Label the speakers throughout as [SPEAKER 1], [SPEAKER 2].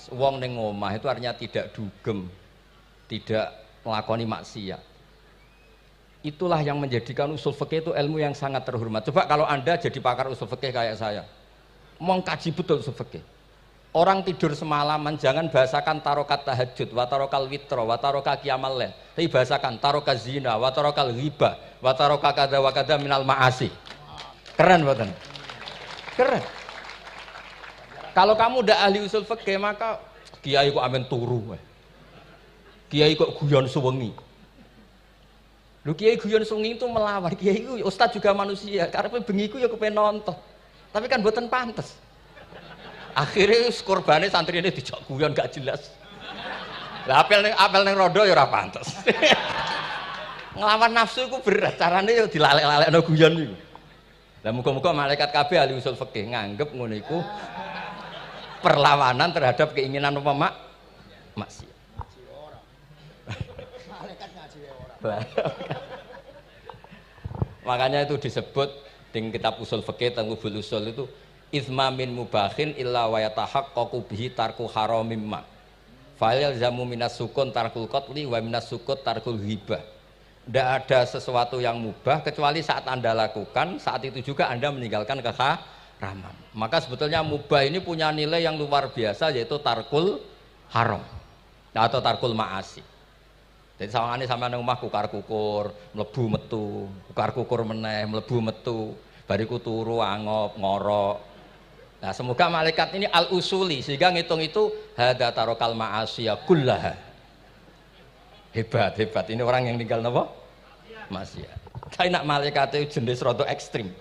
[SPEAKER 1] Wong ning omah itu artinya tidak dugem, tidak melakoni maksiat. Itulah yang menjadikan usul fikih itu ilmu yang sangat terhormat. Coba kalau Anda jadi pakar usul fikih kayak saya, mengkaji betul usul fikih. Orang tidur semalaman jangan bahasakan tarokat tahajud, wa tarokal witro, wa taroka qiyamal lail. Tapi bahasakan taroka zina, wa tarokal ghibah, wa taroka kada wa kada minal ma'asi. Keren buatan? Keren. Kalau kamu udah ahli usul fikih maka kiai kok amen turu. Kiai kok guyon suwengi. Lu kiai guyon suwengi itu melawan. Kiai itu ustaz juga manusia. Karena bengi iku ya kepen nonton. Tapi kan mboten pantes. Akhirnya korbannya santri ini dijak guyon gak jelas. Lah apel ning rodo ya ora pantes. Ngelawan nafsu iku berat. Carane ya dilalek-lalekno guyon iku. Lah muga-muga malaikat kabeh ahli usul fikih nganggep ngono iku perlawanan terhadap keinginan apa maksiat. Malaikat ngaji ora. Makanya itu disebut di kitab usul fikih Tanghubul Usul itu izma min mubahin illa wa yatahaqqaqu bihi tarku haramim ma. Fa yalzamu minas sukun tarkul qatli wa minas sukut tarkul ghibah. Tidak ada sesuatu yang mubah kecuali saat Anda lakukan, saat itu juga Anda meninggalkan keharaman. Maka sebetulnya mubah ini punya nilai yang luar biasa yaitu tarkul haram atau tarkul ma'asi. Jadi sawangane sampean nang omah kukar-kukur, mlebu metu, kukar-kukur meneh, mlebu metu, bariku turu angop, ngorok. Nah, semoga malaikat ini al-usuli sehingga ngitung itu hadza tarokal ma'asiya kullaha. Hebat. Ini orang yang tinggal napa? Maksiat. Tapi nak malaikat itu jenis rada ekstrim.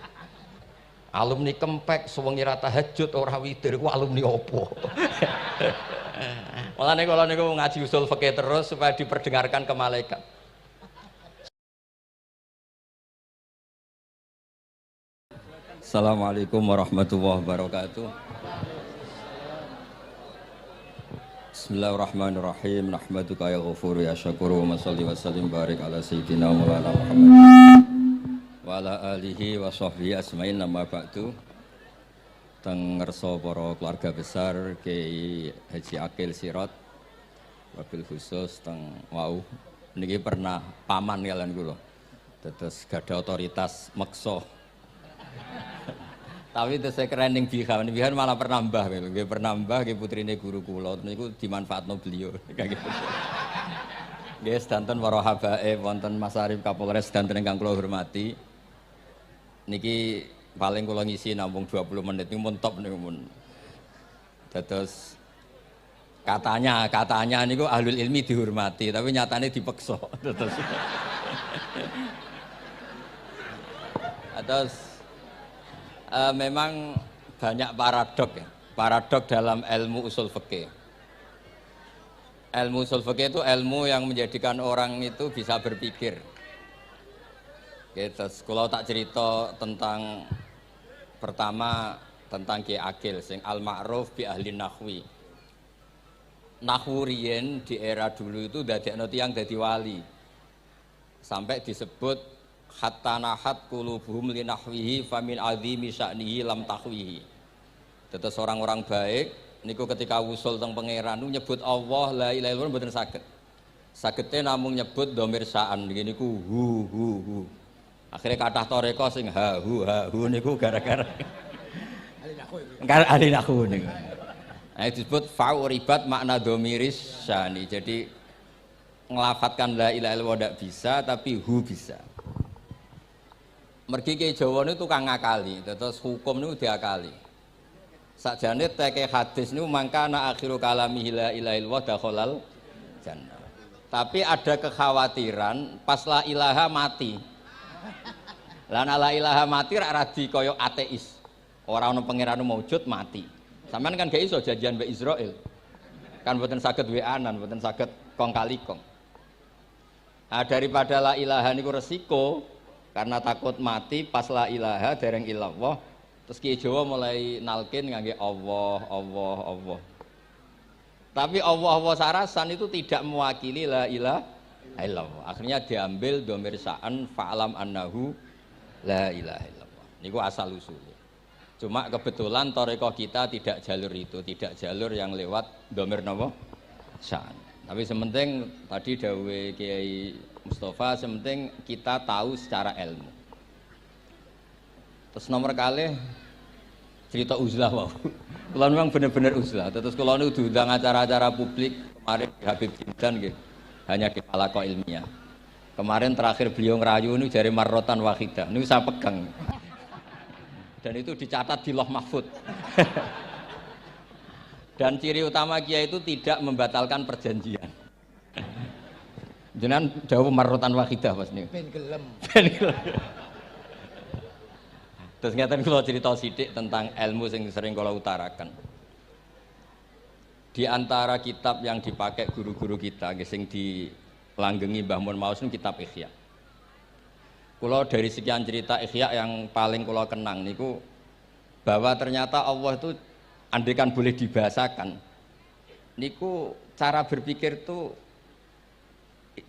[SPEAKER 1] Alumni kempek suwengi ra tahajud ora witir ku alumni opo? Mulane kula niku ngaji usul fikih terus supaya diperdengarkan ke malaikat. Assalamualaikum warahmatullahi wabarakatuh. Bismillahirrahmanirrahim. Nahmaduka ya ghafur ya syakur wa shalli wa sallim barik ala sayyidina Maulana Muhammad wa ala alihi wa sahbihi asmain nama ba'du. Teng ngerso para keluarga besar Kiai Haji Akil Sirot wabil khusus teng wau niki pernah paman kalian kula. Dados gadah otoritas meksa. Tapi itu saya keren yang bihan malah pernah mbah, nggih pernah mbah, nggih putrine guru kula niku dimanfaatno beliau. Nggih sedanten para habaib wonten Mas Arif Kapolres sedanten ingkang kula hormati. Niki paling kula ngisi namung 20 menit niku mun top niku mun. Dados katanya niku ahlul ilmi dihormati, tapi nyatane dipeksa. Terus memang banyak paradok dalam ilmu usul fikih. Ilmu usul fikih itu ilmu yang menjadikan orang itu bisa berpikir. Gitu. Kalau tak cerita tentang pertama tentang Kiai Akil sing al-ma'ruf bi ahli nahwi. Nahwu riyen di era dulu itu dadekno tiyang dadi wali. Sampai disebut hatta nahat qulubuhum li nahwihi famin azimi sya'nihi lam tahwihi. Terus orang-orang baik niku ketika wusul teng pangeran nyebut Allah la ilaha illallah mboten saged. Sagete namung nyebut dhamir sa'an niku hu. Akhirnya kathah toreko sing ha hu niku gara-gara ahli nahwu niku. Nah, disebut fa'uribat makna dhamiris sya'ni. Jadi ngelafatkan la ilaha illallah ndak bisa tapi hu bisa. Mergi Kiai Jawa niku tukang ngakali, terus hukum niku diakali. Sakjane teke hadis niku mangkana akhiru kalamihi la ilaha illallah dakhalal jannah. Tapi ada kekhawatiran pas la ilaha mati. Lan la ilaha mati rak radi kaya ateis. Ora ana pangeran maujud mati. Sampeyan kan gak iso janjian mbek Israil. Kan mboten saged weanan, mboten saged kong kali kong. Nah, daripada la ilaha niku resiko karena takut mati pas la ilaha dereng illallah terus Kiai Jawa mulai nalkin ngangge Allah. Tapi Allah sarasan itu tidak mewakili la ilaha illallah. Akhirnya diambil dhamir sa'an fa'lam annahu la ilaha illallah. Niku asal usulnya. Cuma kebetulan toreko kita tidak jalur itu, tidak jalur yang lewat domir nopo sya'an. Tapi sementing tadi dawe Kiai Mustafa, sementing kita tahu secara ilmu. Terus nomor kali cerita uzlah wow. Kalau memang benar-benar uzlah. Terus kalau ini diundang acara-acara publik kemarin Habib Jimdan gitu, hanya di halaqah ilmiah. Kemarin terakhir beliau ngerayu ini jari marrotan wahidah. Ini saya pegang. Dan itu dicatat di Loh Mahfud. Dan ciri utama kiai itu tidak membatalkan perjanjian. Jenengan dawuh marrotan wahidah Mas niku. Ben gelem. Terus ngeten kula cerita sithik tentang ilmu yang sering kula utarakan. Di antara kitab yang dipakai guru-guru kita sing dilanggengi Mbah Mun Maus niku kitab Ihya. Kula dari sekian cerita Ihya yang paling kula kenang niku bahwa ternyata Allah itu andaikan boleh dibahasakan niku cara berpikir itu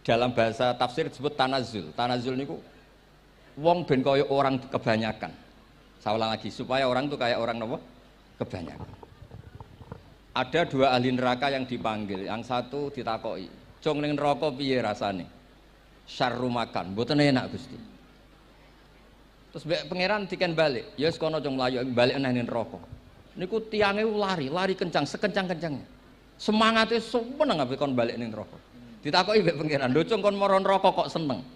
[SPEAKER 1] dalam bahasa tafsir disebut tanazul. Tanazul niku wong ben kaya orang kebanyakan. Saya ulang lagi supaya orang itu kayak orang nopo kebanyakan. Ada dua ahli neraka yang dipanggil, yang satu ditakoki, "Cung ning neraka piye rasane?" "Syarru makan, mboten enak Gusti." Terus pangeran diken balik, "Ya wis kono cung mlayu balik nang neraka." Niku tiange lari kencang, sekencang-kencangnya. Semangate seneng ape kon balik ning neraka. Ditakoki mbek pangeran, "Lho cung kon mara neraka kok seneng?"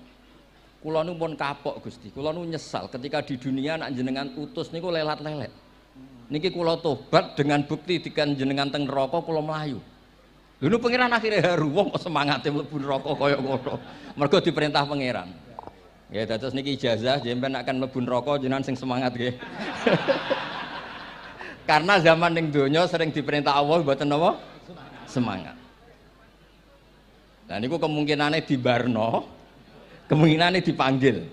[SPEAKER 1] "Kula nu pun kapok Gusti, kula nu nyesal ketika di dunia nak jenengan utus niku lelat-lelet. Niki kula tobat dengan bukti dikan jenengan teng neraka kula mlayu." Lho nu pangeran akhire haru, wong kok semangate mlebu neraka kaya ngono. Mergo diperintah pangeran. Ya dados niki ijazah jenengan nek akan mlebu neraka jenengan sing semangat nggih. Karena zaman ning donya sering diperintah Allah mboten napa? Semangat. Nah niku kemungkinane dibarno, kemungkinane dipanggil.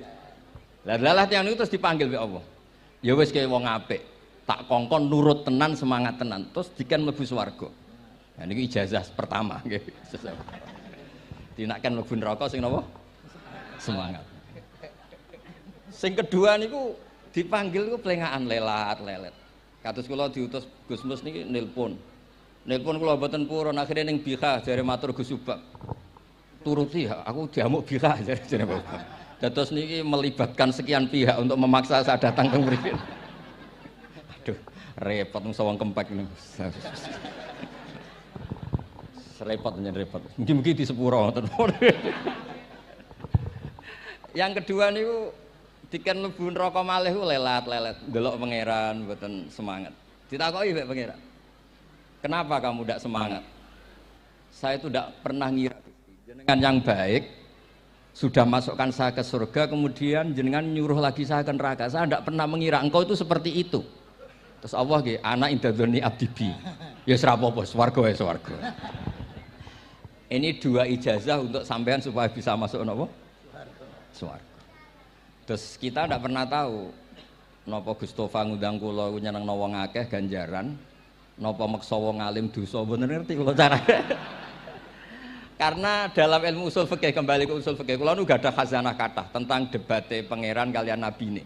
[SPEAKER 1] Lah tiyang niku terus dipanggil oleh Allah. Ya wis kaya wong apik, tak kongkon nurut tenan, semangat tenan, terus diken mlebu swarga. Nah niku ijazah pertama nggih. Dinaken mlebu neraka sing napa? Semangat. Sing kedua niku dipanggil niku plengakan lelat-lelet. Kados kula diutus Gus Mus niki nelpon. Nelpon kula mboten purun, akhire ning Bika jare matur Gus Subak. Turuti aku diamuk Bika jare Bapak. Dados niki melibatkan sekian pihak untuk memaksa saya datang ke mriki. Aduh, repot sawang kempek niku. Repot nyen repot. Mugi-mugi di sepuro ngoten. Yang kedua niku diken mlebu neraka malih lelat-lelet, ndelok pangeran mboten semangat. Ditakoki mbek pangeran, "Kenapa kamu tidak semangat?" "Saya itu tidak pernah ngira jenengan yang baik sudah masukkan saya ke surga, kemudian jenengan nyuruh lagi saya ke neraka. Saya tidak pernah mengira engkau itu seperti itu." Terus Allah nggih, "Ana indadzoni abdibi." Ya ora apa-apa, swarga ya swarga. Ini dua ijazah untuk sampean supaya bisa masuk napa? Swarga. Terus kita tidak pernah tahu napa Gustofa ngundang kula nyenengno wong akeh ganjaran, napa meksa wong alim dosa, mboten ngerti kula carane. Karena dalam ilmu usul fikih, kembali ke usul fikih, kula nu gak ada khazanah kathah tentang debate pangeran kalian nabi ini.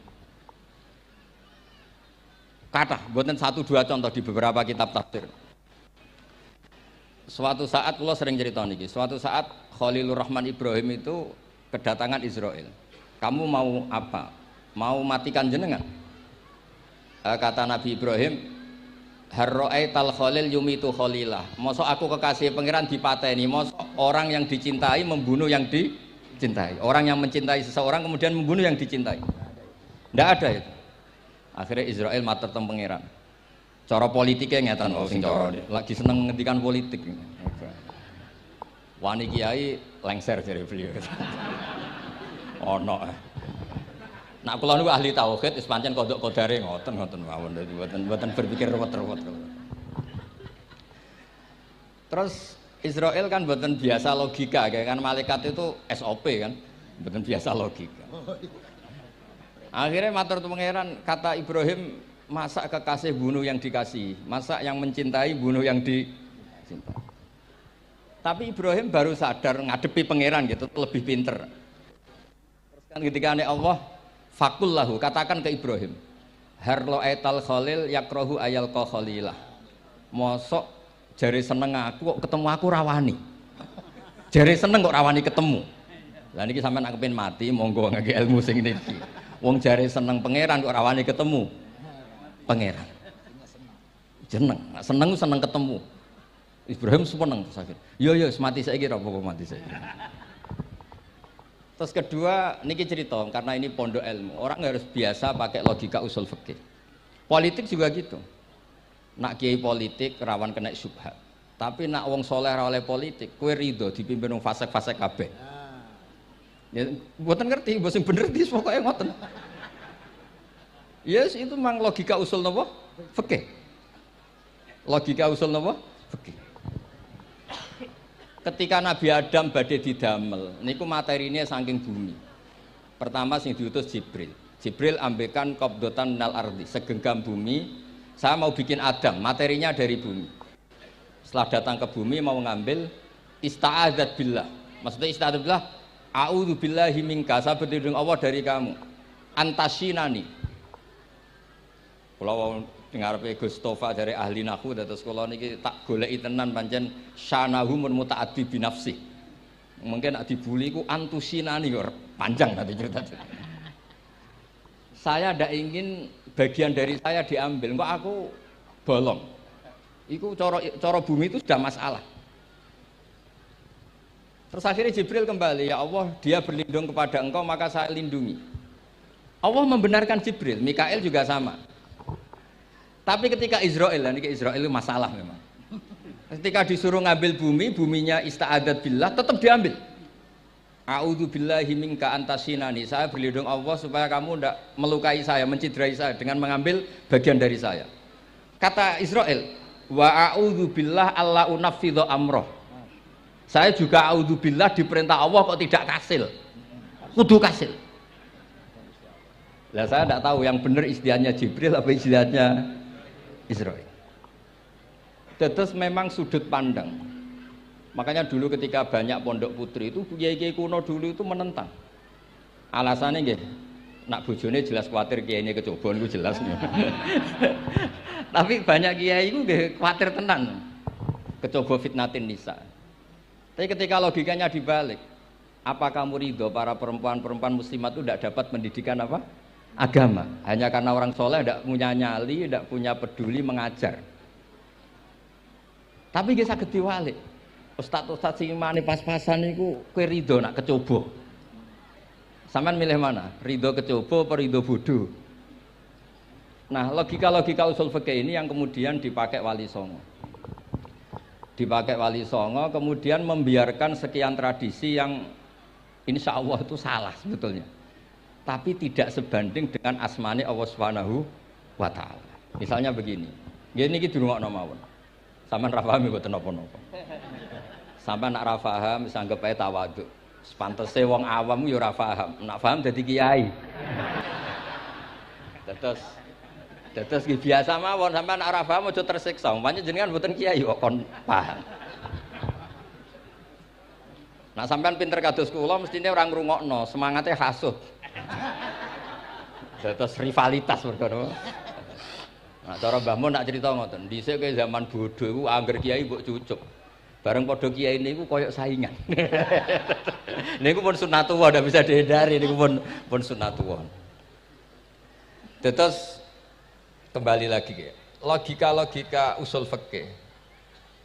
[SPEAKER 1] Kathah, mboten satu dua contoh di beberapa kitab tafsir. Suatu saat kula sering cerita niki, suatu saat Khalilur Rahman Ibrahim itu kedatangan Israel. "Kamu mau apa? Mau matikan jenengan?" Kata Nabi Ibrahim, "Harro'aital khalil yumitu khalilah." Mosok aku kekasih pangeran dipateni, mosok orang yang dicintai membunuh yang dicintai. Orang yang mencintai seseorang kemudian membunuh yang dicintai. Tidak ada itu. Akhirnya Israel matur teng pangeran. Cara politiknya ngeten sing cara lagi seneng ngendikan politik. Wani kiai lengser jare beliau. Ono. Nak kula niku ahli tauhid wis pancen kodok kodare ngoten mawon mboten berpikir ruwet-ruwet. Terus Israel kan mboten biasa logika, kan malaikat itu SOP kan, mboten biasa logika. Akhirnya matur tu pangeran, kata Ibrahim, "Masa kekasih bunuh yang dikasih, masa yang mencintai bunuh yang dicintai." Tapi Ibrahim baru sadar ngadepi pangeran gitu, lebih pinter. Ketika Allah fakul lahu, katakan ke Ibrahim, Harlo etal khalil yakrohu ayal khalilah. Mosok jare seneng aku kok ketemu aku rawani. Jare seneng kok rawani ketemu. Lah niki sampean nak kepengin mati monggo ngangge ilmu sing niki. Wong jare seneng pangeran kok rawani ketemu pangeran. Seneng seneng ketemu. Ibrahim seneng terus akhir. Yo mati saiki ra apa mati saiki. Terus kedua, niki cerita karena ini pondok ilmu. Orang harus biasa pakai logika usul fikih. Politik juga gitu. Nak kiai politik rawan kena syubhat. Tapi nak wong soleh ra oleh politik, kowe ridho dipimpin wong fasik-fasik kabeh. Ya, mboten ngerti, mbok sing bener dis pokoke ngoten. Yes, itu memang logika usul napa? Fikih. Logika usul napa? Fikih. Ketika Nabi Adam badhe didamel, niku materinya saking bumi. Pertama sing diutus Jibril. Jibril ambekan qabdatan minal ardi, segenggam bumi. Saya mau bikin Adam, materinya dari bumi. Setelah datang ke bumi mau ngambil ista'adzat billah. Maksudnya ista'adzat billah, a'udzu billahi minka, saya berlindung Allah dari kamu. Antasinani. Kalau dengar Gus Tofa dari ahli nahwu dados kula niki tak goleki tenan pancen syanahu mun mutaaddi bi nafsi. Mungkin nek dibuli ku antusinani kok panjang nanti cerita. Saya ndak ingin bagian dari saya diambil, kok aku bolong. Iku cara bumi itu sudah masalah. Terus akhirnya Jibril kembali, ya Allah, dia berlindung kepada engkau maka saya lindungi. Allah membenarkan Jibril, Mikail juga sama. Tapi ketika Israel, ini Israel itu masalah memang. Ketika disuruh ngambil bumi, buminya ista'adat billah, tetap diambil. A'udzu billahi minka antasinani. Saya berlindung Allah supaya kamu tidak melukai saya, menciderai saya dengan mengambil bagian dari saya. Kata Israel, wa a'udzu billah alla unafidhu amroh. Saya juga a'udzu billah diperintah Allah kok tidak kasil. Kudu kasil. Lah saya tidak tahu yang benar istilahnya Jibril apa istilahnya Israel. Terus memang sudut pandang. Makanya dulu ketika banyak pondok putri itu kiai-kiai kuno dulu itu menentang. Alasannya nggih, nak bojone jelas khawatir kiai ini kecobaan itu jelas. Tapi banyak kiai itu nggih khawatir tenan. Kecoba fitnatin nisa. Tapi ketika logikanya dibalik, apa kamu ridho para perempuan-perempuan muslimat itu tidak dapat pendidikan apa? Agama, hanya karena orang soleh tidak punya nyali, tidak punya peduli mengajar. Tapi dia saged diwalik. Ustaz-ustaz sing imane pas-pasan niku kowe ridho nak kecoba. Sampeyan milih mana? Ridho kecoba apa ridho bodoh? Nah, logika-logika usul fikih ini yang kemudian dipakai Wali Songo. Dipakai Wali Songo kemudian membiarkan sekian tradisi yang insya Allah itu salah sebetulnya. Tapi tidak sebanding dengan asmane Allah Subhanahu wa taala. Misalnya begini. Nggih niki dirungokno mawon. Sampeyan ra paham mboten napa-napa. Sampeyan nak ra paham wis anggap ae tawadhu. Sepantese wong awam yo ora paham. Nak paham dadi kiai. Terus biasa mawon sampeyan nak ra paham aja tersiksa. Umpamane jenengan mboten kiai kok kon paham. Nah sampean pinter kados kula mestine ora ngrungokno, semangate hasud. Terus rivalitas mergo. Nah cara Mbah Mun nak cerita ngoten, dhisik ke zaman bodho iku angger kiai mbok cucuk. Bareng padha kiai niku koyok saingan. Niku pun sunatullah ndak bisa dihindari niku pun sunatullah. Terus kembali lagi ya. Logika-logika usul fikih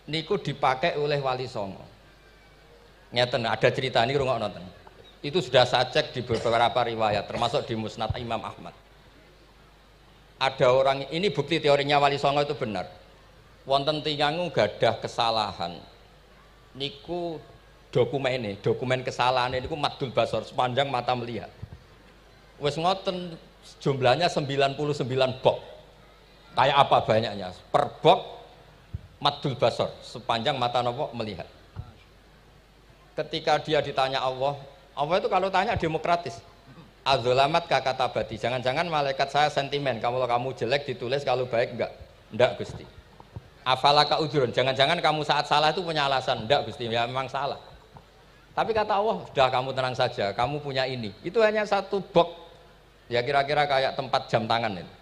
[SPEAKER 1] niku dipakai oleh Wali Songo. Ngeten ada cerita ini rungokno nonton. Itu sudah saya cek di beberapa riwayat termasuk di Musnad Imam Ahmad. Ada orang ini bukti teorinya Wali Songo itu benar. Wonten tiyang gadah kesalahan. Niku dokumen kesalahan niku maddul basar sepanjang mata melihat. Wes ngoten jumlahnya 99 bok. Kayak apa banyaknya? Per bok maddul basar sepanjang mata nopo melihat. Ketika dia ditanya Allah itu kalau tanya demokratis. Adzolamat kakatabati. Jangan-jangan malaikat saya sentimen. Kalau kamu jelek ditulis, kalau baik enggak. Enggak Gusti. Afalaka udhurun. Jangan-jangan kamu saat salah itu punya alasan. Enggak Gusti, ya memang salah. Tapi kata Allah, sudah kamu tenang saja. Kamu punya ini. Itu hanya satu box. Ya kira-kira kayak tempat jam tangan itu.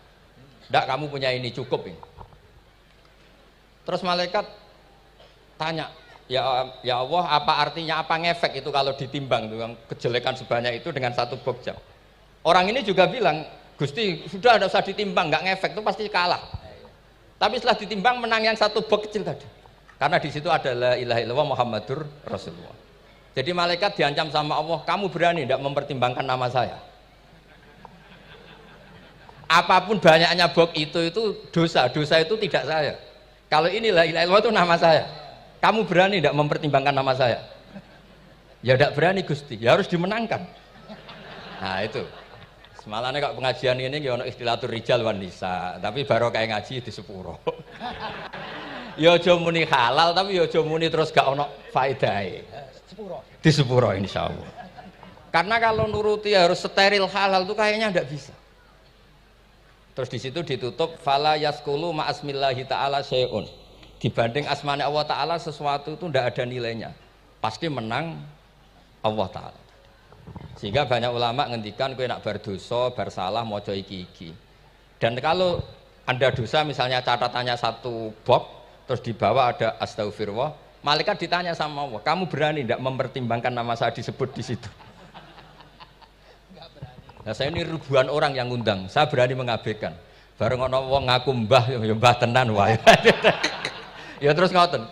[SPEAKER 1] Ndak, kamu punya ini cukup ini. Terus malaikat tanya, ya Allah, apa artinya, apa ngefek itu kalau ditimbang tuh, kejelekan sebanyak itu dengan satu box jam. Orang ini juga bilang, Gusti sudah tidak usah ditimbang, nggak ngefek itu pasti kalah. Tapi setelah ditimbang menang yang satu box kecil tadi. Karena di situ ada la ilaha illallah Muhammadur Rasulullah. Jadi malaikat diancam sama Allah, kamu berani tidak mempertimbangkan nama saya? Apapun banyaknya box itu dosa itu tidak saya. Kalau ini la ilaha illallah itu nama saya. Kamu berani tidak mempertimbangkan nama saya? Ya tidak berani Gusti, ya harus dimenangkan. Nah itu. Semalahnya kok pengajian ini ya ono ikhtilatur rijal wan nisa, tapi baru kayak ngaji di sepuro. Ya aja muni halal tapi ya aja muni terus gak ono faedahe. Di sepuro insyaallah. Karena kalau nuruti harus steril halal itu kayaknya ndak bisa. Terus di situ ditutup fala yaskulu ma asmillahi taala syai'un. Dibanding asmane Allah taala sesuatu itu ndak ada nilainya. Pasti menang Allah taala. Sehingga banyak ulama ngendikan kowe nak bar dosa, bar salah maca iki-iki. Dan kalau Anda dosa misalnya catatannya satu box terus di bawah ada astagfirullah, malaikat ditanya sama Allah, kamu berani tidak mempertimbangkan nama saya disebut di situ? Nah, saya ini ribuan orang yang ngundang, saya berani mengabaikan. Bareng ana wong ngaku mbah ya mbah tenan wae. Ya terus ngoten.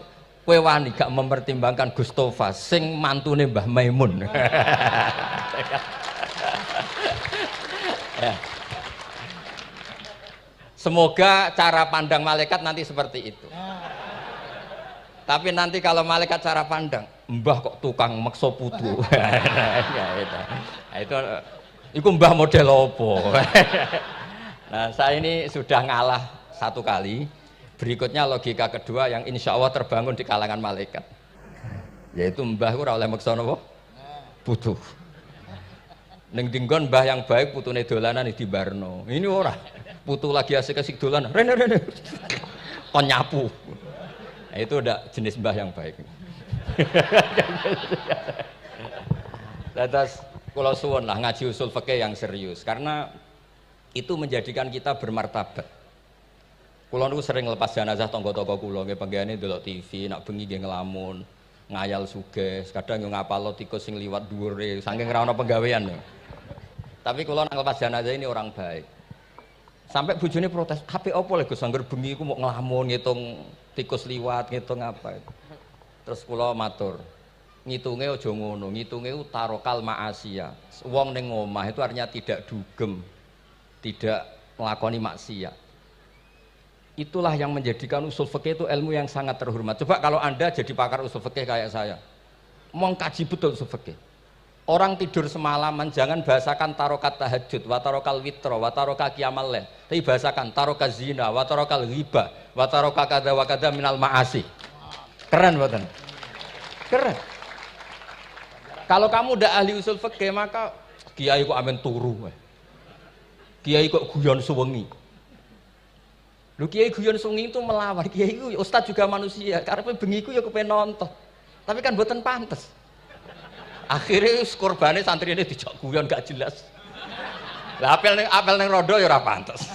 [SPEAKER 1] Kowe wani gak mempertimbangkan Gustofa sing mantune Mbah Maimun. Ya. Semoga cara pandang malaikat nanti seperti itu. Tapi nanti kalau malaikat cara pandang, mbah kok tukang maksa putu. Itu mbah model opo. Nah, saya ini sudah ngalah satu kali. Berikutnya logika kedua yang insya Allah terbangun di kalangan malaikat, yaitu mbah ora oleh maksa napa putu. Ning dinggon mbah yang baik putune dolanan di barno. Ini ora. Putu lagi asik-asik dolanan. Rene. Kon nyapu. Nah, itu udah jenis mbah yang baik. Terus kula suwun lah ngaji usul fikih yang serius karena itu menjadikan kita bermartabat. Kulo niku sering lepas jenazah tangga-tangga kulo nggih panggihane ndelok TV, nak bengi nggih ngelamun, ngayal sugih, kadang yo ngapalo tikus sing liwat dhuwure saking ra ono penggawean. Tapi kulo nak lepas jenazah ini orang baik. Sampai bojone protes, "Apik apa lho Gus angger bengi iku mau ngelamun ngitung tikus liwat, ngitung apa." Terus kulo matur, ngitunge aja ngono, ngitunge tarokal ma'asiya. Wong ning omah itu artinya tidak dugem, tidak melakoni maksiat. Itulah yang menjadikan usul fikih itu ilmu yang sangat terhormat. Coba kalau Anda jadi pakar usul fikih kayak saya, mau kaji betul usul fikih. Orang tidur semalaman jangan bahasakan tarokat tahajud, wa tarokal witro, wa taroka qiyamal lail. Tapi bahasakan taroka zina, wa tarokal ghibah, wa taroka kada wa kada minal ma'asi. Keren buatan? Keren. Kalau kamu udah ahli usul fikih maka kiai kok amen turu. Kiai kok guyon suwengi. Lu kiai guyon sungi itu melawan, kiai itu ustaz juga manusia, karena bengiku ya kepengen nonton, tapi kan buatan pantas. Akhirnya korbannya santri ini dijak guyon gak jelas. Lah apel neng rodo ya ora pantas.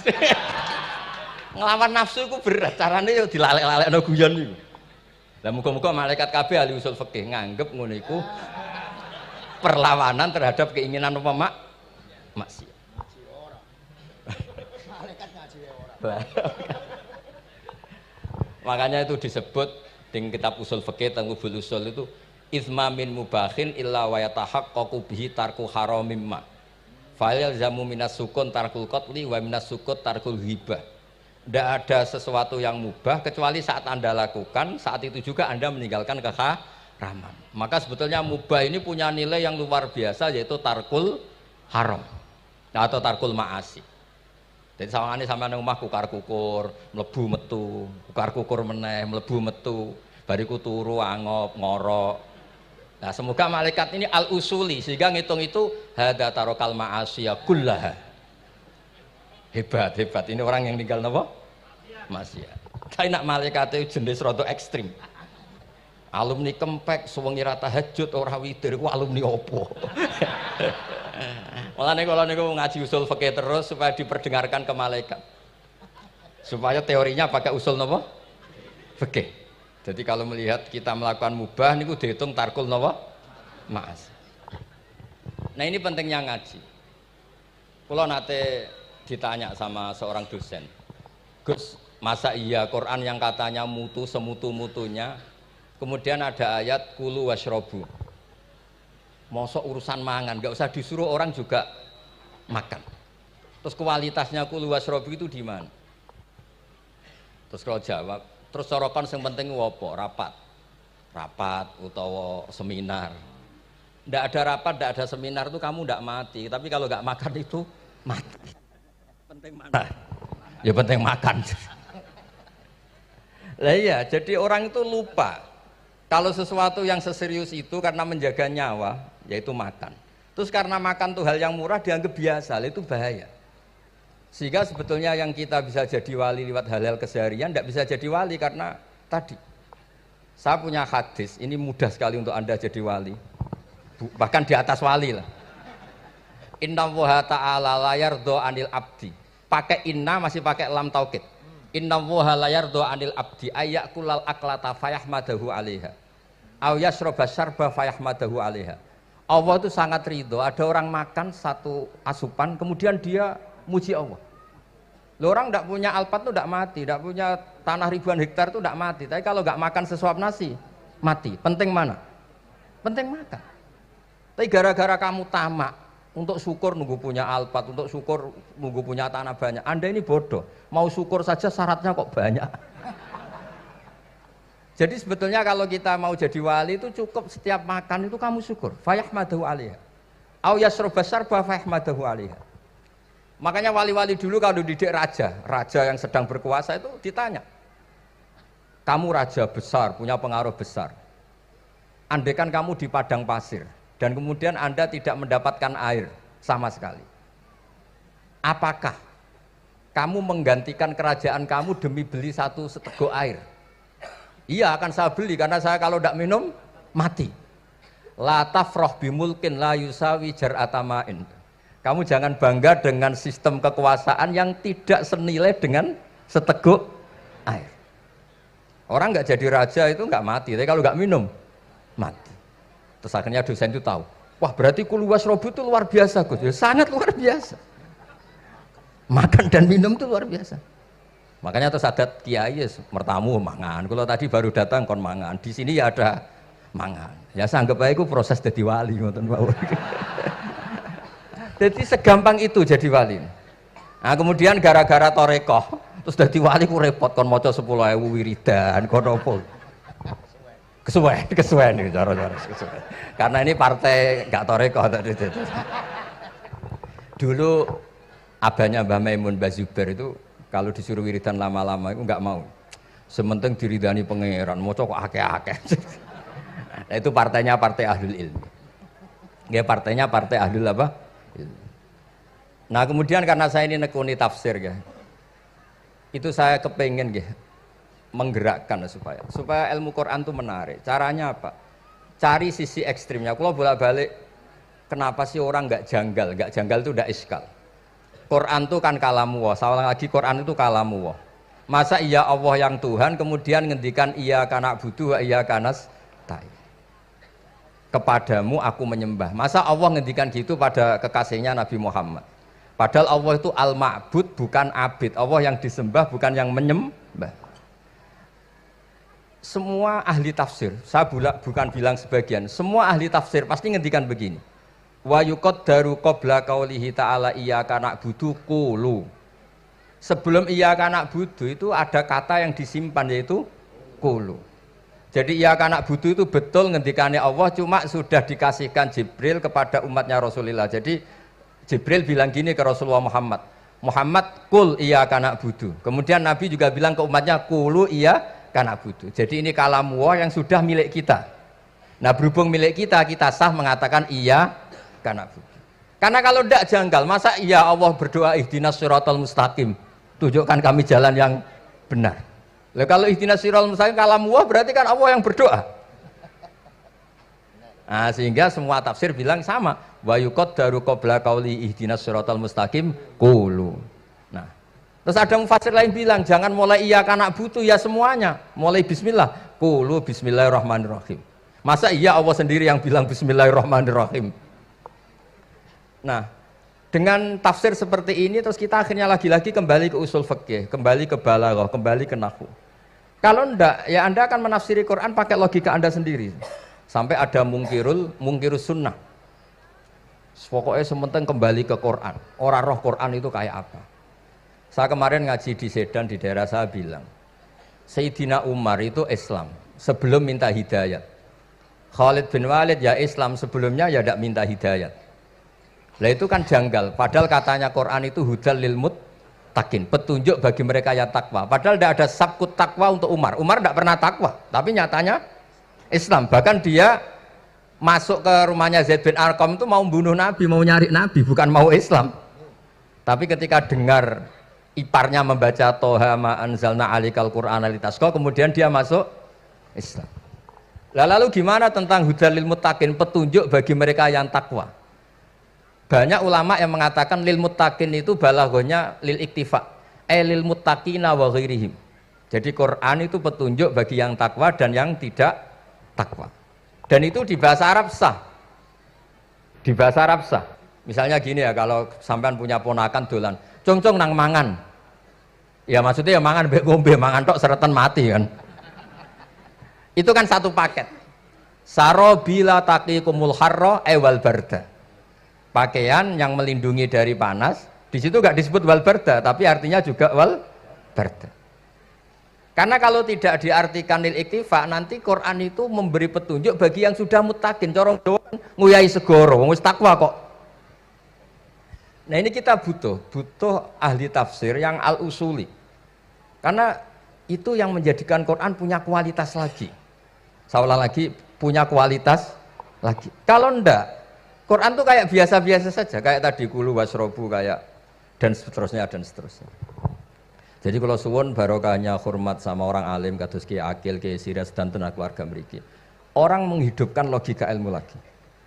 [SPEAKER 1] Ngelawan nafsu itu berat, caranya ya dilalek-lalek no guyon itu. Lah muga-muga malaikat kabeh ahli usul fikih nganggep ngono iku perlawanan terhadap keinginan apa maksiat. Makanya itu disebut di kitab usul fikih tentang usul itu izma min mubakhin illa wa yatahaqqaqu bihi tarku haramim ma fa'il zamu minas sukun tarkul qatli wa minas sukut tarkul ghibah. Tidak ada sesuatu yang mubah kecuali saat Anda lakukan, saat itu juga Anda meninggalkan keharaman. Maka sebetulnya mubah ini punya nilai yang luar biasa, yaitu tarkul haram atau tarkul ma'asi. Jadi sawangane sampean nang omah kukar-kukur, mlebu metu, kukar-kukur meneh, mlebu metu, bariku turu angop, ngorok. Nah, semoga malaikat ini al-usuli sehingga ngitung itu hadza tarokal ma'asiya kullaha. Hebat. Ini orang yang tinggal napa? Maksiat. Tapi nak malaikat itu jenis rada ekstrim. Alumni kempek, suwengi ra tahajud ora witir ku alumni opo? Mulane kalau niku ngaji usul fikih terus supaya diperdengarkan ke malaikat. Supaya teorinya pakai usul napa? Fikih. Jadi kalau melihat kita melakukan mubah niku dihitung tarkul napa? Ma'as. Nah ini pentingnya ngaji. Kalau nate ditanya sama seorang dosen, Gus, masa iya Quran yang katanya mutu semutu-mutunya, kemudian ada ayat kulu washrobu, mosok urusan mangan, gak usah disuruh orang juga makan. Terus kualitasnya kulu washrobu itu di mana? Terus kalau jawab, terus sorokan yang penting wopo, rapat utawa seminar. Ndak ada rapat, ndak ada seminar itu kamu ndak mati, tapi kalau nggak makan itu mati. Penting mana? Ya penting makan. Lah iya, jadi orang itu lupa kalau sesuatu yang seserius itu karena menjaga nyawa, yaitu makan. Terus karena makan tuh hal yang murah dianggap biasa, itu bahaya. Sehingga sebetulnya yang kita bisa jadi wali lewat hal-hal keseharian tidak bisa jadi wali karena tadi. Saya punya hadis, ini mudah sekali untuk Anda jadi wali. Bahkan di atas wali lah. Inna woha ta'ala layardo anil abdi. Pakai inna masih pakai lam taukid. Inna woha layardo anil abdi ayyakulal aklata fayahmadahu alaiha aw yasroba syarba fayahmadahu alaiha. Allah itu sangat ridho ada orang makan satu asupan kemudian dia muji Allah. Loh, orang tidak punya alpat itu tidak mati, tidak punya tanah ribuan hektar itu tidak mati, tapi kalau nggak makan sesuap nasi mati. Penting mana? Penting makan. Tapi gara-gara kamu tamak untuk syukur nunggu punya alpat, untuk syukur nunggu punya tanah banyak, Anda ini bodoh. Mau syukur saja syaratnya kok banyak. Jadi sebetulnya kalau kita mau jadi wali itu cukup setiap makan itu kamu syukur. Fayahmadahu alaiha. Au yasroba syarba fayahmadahu alaiha. Makanya wali-wali dulu kalau didik raja yang sedang berkuasa itu ditanya, kamu raja besar, punya pengaruh besar. Andaikan kamu di padang pasir dan kemudian Anda tidak mendapatkan air sama sekali, apakah kamu menggantikan kerajaan kamu demi beli satu seteguk air? Iya, akan saya beli karena saya kalau tidak minum mati. La tafrah bimulkin la yusawi jar'atamain. Kamu jangan bangga dengan sistem kekuasaan yang tidak senilai dengan seteguk air. Orang nggak jadi raja itu nggak mati, tapi kalau nggak minum mati. Terus akhirnya dosen itu tahu, wah berarti kulu wasrobu itu luar biasa Gus, ya, sangat luar biasa. Makan dan minum itu luar biasa. Makanya terus adat kiai mertamu mangan. Kalau tadi baru datang kon mangan, di sini ya ada mangan. Ya saya anggap aja itu proses jadi wali ngoten Pak. Jadi segampang itu jadi wali. Nah, kemudian gara-gara torekoh terus jadi wali ku repot kon maca 10.000 wiridan kon opo. Kesuwen iki cara-cara kesuwen. Karena ini partai enggak torekoh tadi. Dulu abahnya Mbah Maimun Mbah Zubair itu kalau disuruh wiridan lama-lama itu enggak mau. Sementing diridani pangeran, maca kok akeh-akeh. Nah, itu partainya partai ahlul ilmi. Ya partainya partai ahlul apa? Nah kemudian karena saya ini nekuni tafsir ya, itu saya kepengen ya menggerakkan supaya ilmu Quran itu menarik. Caranya apa? Cari sisi ekstrimnya. Kalau bolak-balik, kenapa sih orang nggak janggal? Nggak janggal itu udah iskal. Quran itu kan kalamullah. Saya lagi Quran itu kalamullah. Masa iya Allah yang Tuhan kemudian ngendikan iya kana butuh iya kanas tai. Kepadamu aku menyembah. Masa Allah ngendikan gitu pada kekasihnya Nabi Muhammad? Padahal Allah itu al-ma'bud bukan abid. Allah yang disembah bukan yang menyembah. Semua ahli tafsir, saya bukan bilang sebagian, semua ahli tafsir pasti ngendikan begini. Wa yuqaddaru qabla qaulihi ta'ala iyyaka na'budu qulu. Sebelum iyyaka na'budu itu ada kata yang disimpan yaitu qulu. Jadi iyyaka na'budu itu betul ngendikannya Allah, cuma sudah dikasihkan Jibril kepada umatnya Rasulullah. Jadi Jibril bilang gini ke Rasulullah Muhammad kul iyyaka na'budu. Kemudian Nabi juga bilang ke umatnya qulu iyyaka na'budu. Jadi ini kalamullah yang sudah milik kita. Nah berhubung milik kita, kita sah mengatakan iyyaka na'budu. Karena kalau tidak janggal, masa iya Allah berdoa ihdinas siratal mustaqim, tunjukkan kami jalan yang benar. Lah kalau ihdinas siratal mustaqim kalamullah berarti kan Allah yang berdoa. Nah, sehingga semua tafsir bilang sama, wa yuqaddaru qabla qauli ihdinas siratal mustaqim qulu. Nah, Terus ada mufassir lain bilang jangan mulai iya karena butuh ya semuanya, mulai bismillah, qulu bismillahirrahmanirrahim. Masa iya Allah sendiri yang bilang bismillahirrahmanirrahim. Nah, dengan tafsir seperti ini terus kita akhirnya lagi-lagi kembali ke usul fikih, kembali ke balaghah, kembali ke nahwu. Kalau enggak, ya Anda akan menafsiri Quran pakai logika Anda sendiri. Sampai ada mungkirus sunnah. Pokoknya sementing kembali ke Quran. Orang roh Quran itu kayak apa? Saya kemarin ngaji di Sedan di daerah saya bilang, Sayyidina Umar itu Islam sebelum minta hidayat. Khalid bin Walid ya Islam sebelumnya ya tidak minta hidayat. Lah itu kan janggal. Padahal katanya Quran itu hudal lil muttaqin, petunjuk bagi mereka yang takwa. Padahal tidak ada sabkut takwa untuk Umar. Umar tidak pernah takwa, tapi nyatanya Islam. Bahkan dia masuk ke rumahnya Zaid bin Arqam itu mau bunuh Nabi, mau nyari Nabi, bukan mau Islam. Tapi ketika dengar iparnya membaca Toha ma anzalna alikal Qur'ana litasqa, kemudian dia masuk Islam. Lalu gimana tentang hudal lil muttaqin, petunjuk bagi mereka yang takwa? Banyak ulama yang mengatakan lil muttaqin itu balaghahnya lil iktifa, lil muttaqina wa ghairihim. Jadi Quran itu petunjuk bagi yang takwa dan yang tidak takwa. Dan itu di bahasa Arab sah. Di bahasa Arab sah. Misalnya gini ya, kalau sampean punya ponakan dolan, cong-cong nang mangan. Ya maksudnya ya mangan mbek ngombe, mangan tok seretan mati kan. Itu kan satu paket. Sarobila taqikumul harra wal barda. Pakaian yang melindungi dari panas, di situ enggak disebut wal barda, tapi artinya juga wal barda. Karena kalau tidak diartikan lil iktifa, nanti Quran itu memberi petunjuk bagi yang sudah muttaqin. Corong doang nguyai segoro, wis takwa kok. Nah ini kita butuh ahli tafsir yang al-usuli. Karena itu yang menjadikan Quran punya kualitas lagi. Seolah lagi punya kualitas lagi. Kalau enggak, Quran tuh kayak biasa-biasa saja, kayak tadi kulu wasrobu kayak dan seterusnya dan seterusnya. Jadi kalau suwun barokahnya hormat sama orang alim kados Ki Akil, Ki Siras dan tenaga keluarga mriki. Orang menghidupkan logika ilmu lagi.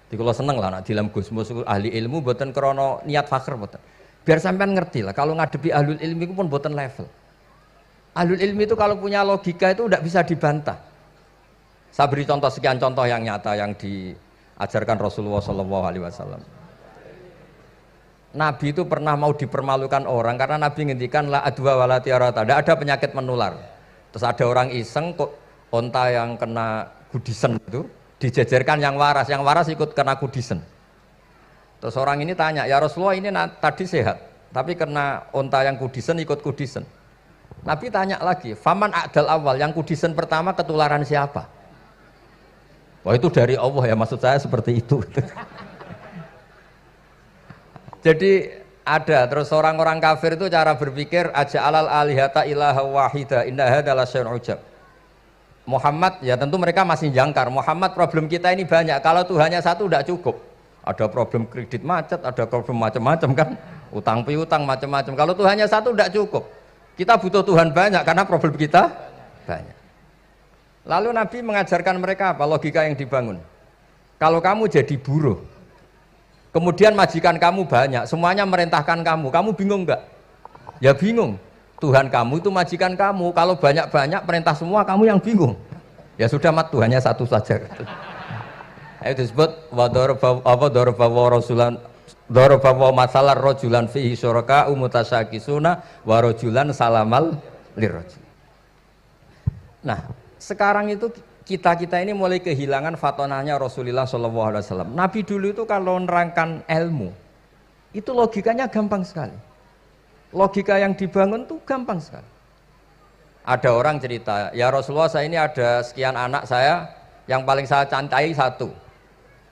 [SPEAKER 1] Jadi kalau seneng lah nak dalam Gusmus ahli ilmu mboten krana niat fakir mboten. Biar sampean ngerti lah kalau ngadepi ahlul ilmi itu pun mboten level. Ahlul ilmi itu kalau punya logika itu tidak bisa dibantah. Saya beri contoh sekian contoh yang nyata yang diajarkan Rasulullah SAW. Nabi itu pernah mau dipermalukan orang karena Nabi ngendikan la adwa wala tiarata, tidak ada penyakit menular. Terus ada orang iseng kok onta yang kena gudisen itu dijejerkan yang waras ikut kena kudisen. Terus orang ini tanya, ya Rasulullah ini tadi sehat, tapi kena onta yang kudisen ikut kudisen. Nabi tanya lagi, faman a'dal awal, yang kudisen pertama ketularan siapa? Wah itu dari Allah ya, maksud saya seperti itu. Jadi ada, terus orang-orang kafir itu cara berpikir aja alal alihata ilaha wahida inna hadalah syai'un ujab. Muhammad, ya tentu mereka masih jangkar. Muhammad, problem kita ini banyak. Kalau Tuhannya satu tidak cukup. Ada problem kredit macet, ada problem macam-macam kan. Utang piutang macam-macam. Kalau Tuhannya satu tidak cukup. Kita butuh Tuhan banyak karena problem kita banyak. Lalu Nabi mengajarkan mereka apa logika yang dibangun. Kalau kamu jadi buruh, kemudian majikan kamu banyak, semuanya merintahkan kamu bingung enggak? Ya bingung. Tuhan kamu itu majikan kamu, kalau banyak-banyak perintah semua kamu yang bingung. Ya sudah mat Tuhannya satu saja. Itu disebut darabawa masalah rojulan fihi syuraka umutasakisuna wa rojulan salamal lirrajul. Nah, sekarang itu kita ini mulai kehilangan fatonahnya Rasulullah SAW. Nabi dulu itu kalau nerangkan ilmu, itu logikanya gampang sekali. Logika yang dibangun tuh gampang sekali. Ada orang cerita, ya Rasulullah saya ini ada sekian anak saya, yang paling saya cintai satu.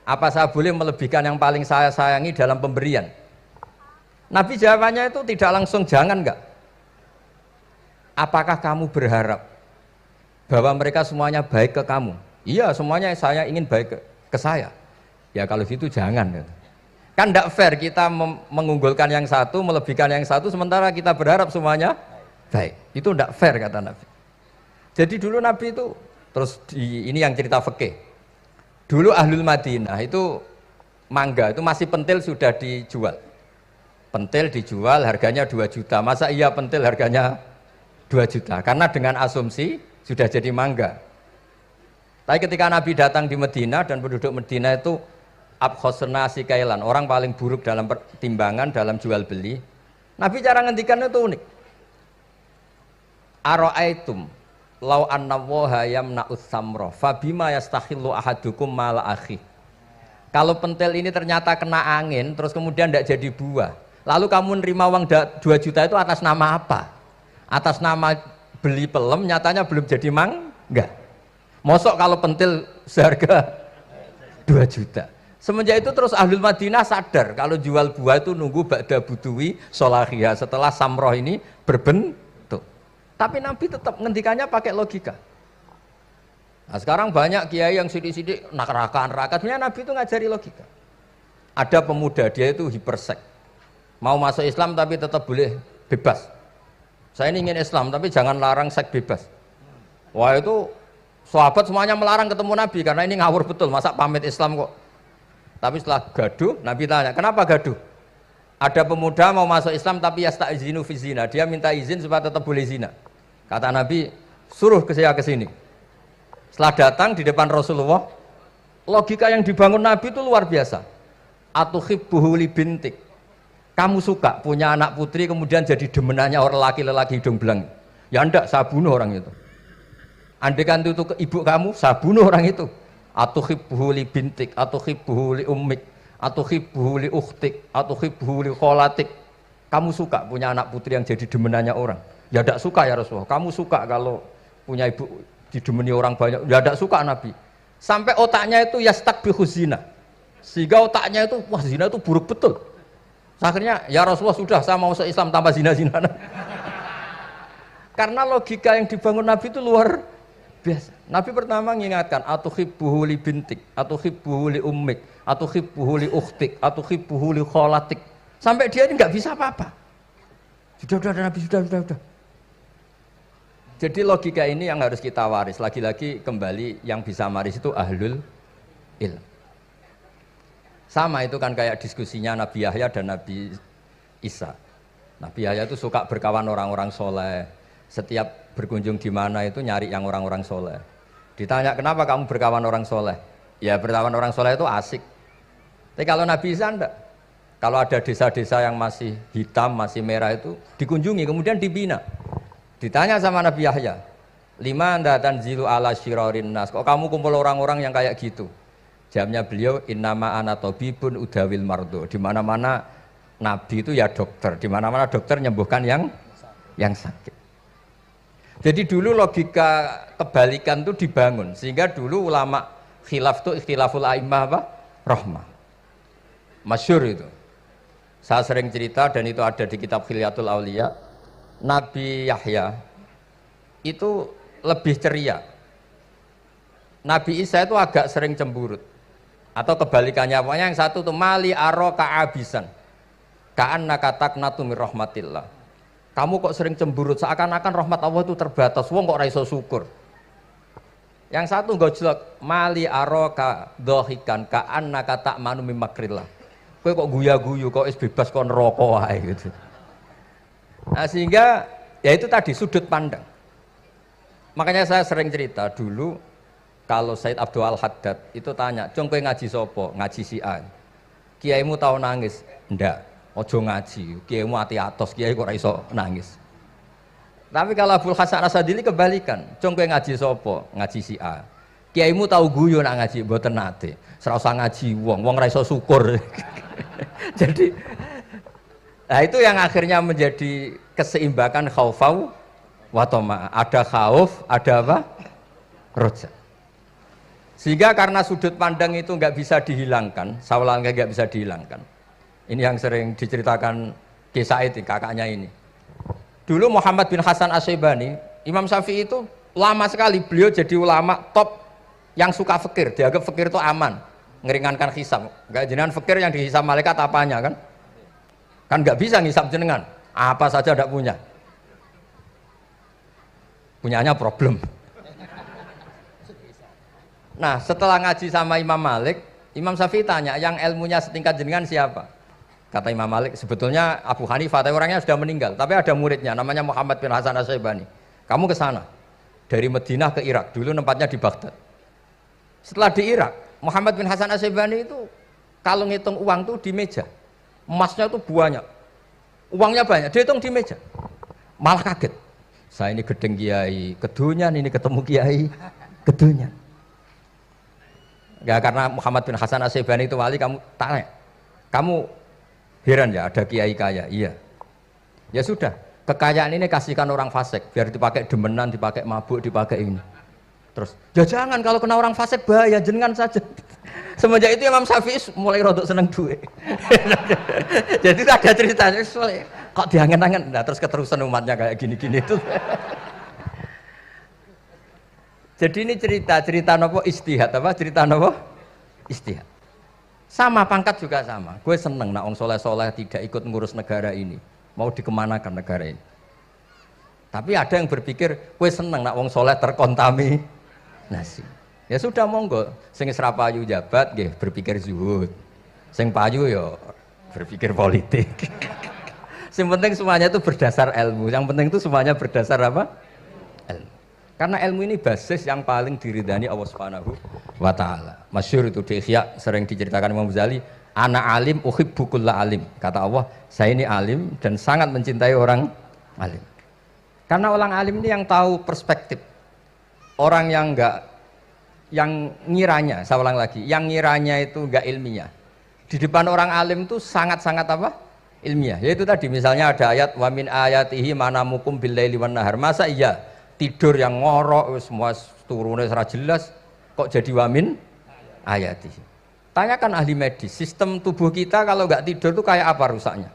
[SPEAKER 1] Apa saya boleh melebihkan yang paling saya sayangi dalam pemberian? Nabi jawabannya itu tidak langsung jangan enggak. Apakah kamu berharap bahwa mereka semuanya baik ke kamu? Iya semuanya saya ingin baik ke saya. Ya kalau gitu jangan. Kan tidak fair kita mengunggulkan yang satu, melebihkan yang satu, sementara kita berharap semuanya baik. Itu tidak fair kata Nabi. Jadi dulu Nabi itu, terus ini yang cerita fikih. Dulu Ahlul Madinah itu mangga, itu masih pentil sudah dijual. Pentil dijual harganya 2 juta. Masa iya pentil harganya 2 juta? Karena dengan asumsi sudah jadi mangga. Tapi ketika Nabi datang di Medina dan penduduk Medina itu abkhosna sikailan, orang paling buruk dalam timbangan, dalam jual beli. Nabi cara ngendikan itu unik. Ara'aitum law anna waha yamna'us samra fabima yastakhillu ahadukum mala akhi. Kalau pentil ini ternyata kena angin terus kemudian tidak jadi buah, lalu kamu nerima uang 2 juta itu atas nama apa? Atas nama beli pelem, nyatanya belum jadi mangga. Mosok kalau pentil seharga 2 juta. Semenjak itu terus Ahlul Madinah sadar kalau jual buah itu nunggu ba'da buduwi solahiyah, setelah samroh ini berbentuk. Tapi Nabi tetap ngendikannya pakai logika. Nah, sekarang banyak kiai yang sidik-sidik neraka. Sebenarnya Nabi itu ngajari logika. Ada pemuda, dia itu hipersek, mau masuk Islam tapi tetap boleh bebas. Saya ini ingin Islam tapi jangan larang seks bebas. Wah, itu sahabat semuanya melarang ketemu Nabi karena ini ngawur betul, masa pamit Islam kok. Tapi setelah gaduh, Nabi tanya, kenapa gaduh? Ada pemuda mau masuk Islam tapi yasta'izinu fi zina, dia minta izin supaya tetap boleh zina. Kata Nabi, suruh saya ke sini. Setelah datang di depan Rasulullah, logika yang dibangun Nabi itu luar biasa. Atuhibbuhu li bintik. Kamu suka punya anak putri kemudian jadi demenannya orang laki-laki hidung belang. Ya enggak, saya bunuh orang itu. Andaikan itu ke ibu kamu, saya bunuh orang itu. Atuhibbuhu li bintik, atuhibbuhu li ummik, atuhibbuhu li ukhtik, atuhibbuhu li kholatik. Kamu suka punya anak putri yang jadi demenannya orang? Ya enggak suka ya Rasulullah. Kamu suka kalau punya ibu didemeni orang banyak? Ya enggak suka Nabi. Sampai otaknya itu yastakbihu zina. Sehingga otaknya itu, wah zina itu buruk betul. Akhirnya, ya Rasulullah sudah, saya mau masuk Islam tanpa zina-zina. Karena logika yang dibangun Nabi itu luar biasa. Nabi pertama mengingatkan, atuhibbuhu li bintik, atuhibbuhu li ummik, atuhibbuhu li ukhtik, atuhibbuhu li kholatik. Sampai dia ini nggak bisa apa-apa. Sudah Nabi, sudah. Jadi logika ini yang harus kita waris. Lagi-lagi kembali yang bisa waris itu ahlul ilm. Sama itu kan kayak diskusinya Nabi Yahya dan Nabi Isa. Nabi Yahya itu suka berkawan orang-orang soleh. Setiap berkunjung di mana itu nyari yang orang-orang soleh. Ditanya kenapa kamu berkawan orang soleh? Ya berkawan orang soleh itu asik. Tapi kalau Nabi Isa enggak. Kalau ada desa-desa yang masih hitam, masih merah itu dikunjungi kemudian dibina. Ditanya sama Nabi Yahya, lima anda tanzilu ala syirarin nas. Kok kamu kumpul orang-orang yang kayak gitu? Jawabnya beliau, innama ana tabibun udawil mardo. Di mana-mana Nabi itu ya dokter. Di mana-mana dokter nyembuhkan yang sakit. Jadi dulu logika kebalikan itu dibangun. Sehingga dulu ulama khilaf itu ikhtilaful a'immah apa? Rahmah. Masyhur itu. Saya sering cerita dan itu ada di kitab Khilyatul Auliya. Nabi Yahya itu lebih ceria. Nabi Isa itu agak sering cemburut. Atau kebalikannya, pokoknya yang satu tuh mali aro ka'abisan ka'annaka taqnatu mir rahmatillah. Kamu kok sering cemburut, seakan-akan rahmat Allah itu terbatas, wong kok ra iso syukur. Yang satu gojlok, mali aro ka dhahikan ka'annaka ta'manu mim makrillah. Kowe kok guya-guyu, kok is bebas kok neraka wae gitu. Nah, sehingga ya itu tadi sudut pandang. Makanya saya sering cerita dulu kalau Said Abdul Al-Haddad itu tanya, "Cung kowe ngaji sapa?" Ngaji si A. Kiaimu tau nangis? Ndak. Ojo ngaji. Kiaimu ati atos, kiai kok ora iso nangis. Tapi kalau Abdul Hasan Asadili kebalikan, "Cung kowe ngaji sapa?" Ngaji si A. Kiaimu tau guyu nak ngaji? Mboten nate. Ora usah ngaji wong ora iso syukur. Jadi nah itu yang akhirnya menjadi keseimbangan khaufau wa tama. Ada khauf, ada apa? Roja. Sehingga karena sudut pandang itu nggak bisa dihilangkan, sawalangnya nggak bisa dihilangkan. Ini yang sering diceritakan Kisah itu kakaknya ini. Dulu Muhammad bin Hasan Asy-Syaibani, Imam Syafi'i itu lama sekali beliau jadi ulama top yang suka fikir, dianggap fikir itu aman, ngeringankan hisab. Enggak jenengan fikir yang dihisab malaikat apanya kan? Kan nggak bisa ngisab jenengan, apa saja tidak punya. Punyanya problem. Nah setelah ngaji sama Imam Malik, Imam Syafi'i tanya, yang ilmunya setingkat jenengan siapa? Kata Imam Malik, sebetulnya Abu Hanifah orangnya sudah meninggal, tapi ada muridnya namanya Muhammad bin Hasan Asy-Syaibani. Kamu ke sana dari Madinah ke Irak, dulu tempatnya di Baghdad. Setelah di Irak, Muhammad bin Hasan Asy-Syaibani itu kalau ngitung uang tuh di meja, emasnya tuh banyak, uangnya banyak, dia hitung di meja, malah kaget. Saya ini gedeng kiai, kedunyan ini ketemu kiai, kedunyan. Ya karena Muhammad bin Hasan Asy-Syaibani itu wali, kamu tanya, kamu heran ya ada kiai kaya? Iya. Ya sudah, kekayaan ini kasihkan orang fasik, biar dipakai demenan, dipakai mabuk, dipakai ini. Terus, ya jangan kalau kena orang fasik bahaya, jenengan saja. Semenjak itu Imam Syafi'i mulai rodok seneng duit. Jadi ada ceritanya, kok diangen-angen, nah terus keterusan umatnya kayak gini-gini itu. Jadi ini cerita nopo istihad apa? Cerita nopo istihad. Sama pangkat juga sama. Gue seneng nak wong soleh-soleh tidak ikut ngurus negara ini. Mau dikemanakan negara ini. Tapi ada yang berpikir, gue seneng nak wong soleh terkontaminasi. Ya sudah monggo. Sing wis ra payu jabat nggih berpikir zuhud. Sing payu ya berpikir politik. Yang penting semuanya itu berdasar ilmu. Yang penting itu semuanya berdasar apa? Ilmu. Karena ilmu ini basis yang paling diridani Allah Subhanahu wa taala. Masyhur itu di Ihya sering diceritakan Imam Ghazali, ana alim uhibbu kulla alim. Kata Allah, saya ini alim dan sangat mencintai orang alim. Karena orang alim ini yang tahu perspektif. Orang yang ngiranya, saya ulang lagi, yang ngiranya itu enggak ilmiah. Di depan orang alim itu sangat-sangat apa? Ilmiah. Yaitu tadi misalnya ada ayat wa min ayatihi manamukum billaili wan nahar. Masa iya tidur yang ngorok semua turunnya serah jelas kok jadi wamin ayati. Tanyakan ahli medis, sistem tubuh kita kalau nggak tidur itu kayak apa rusaknya.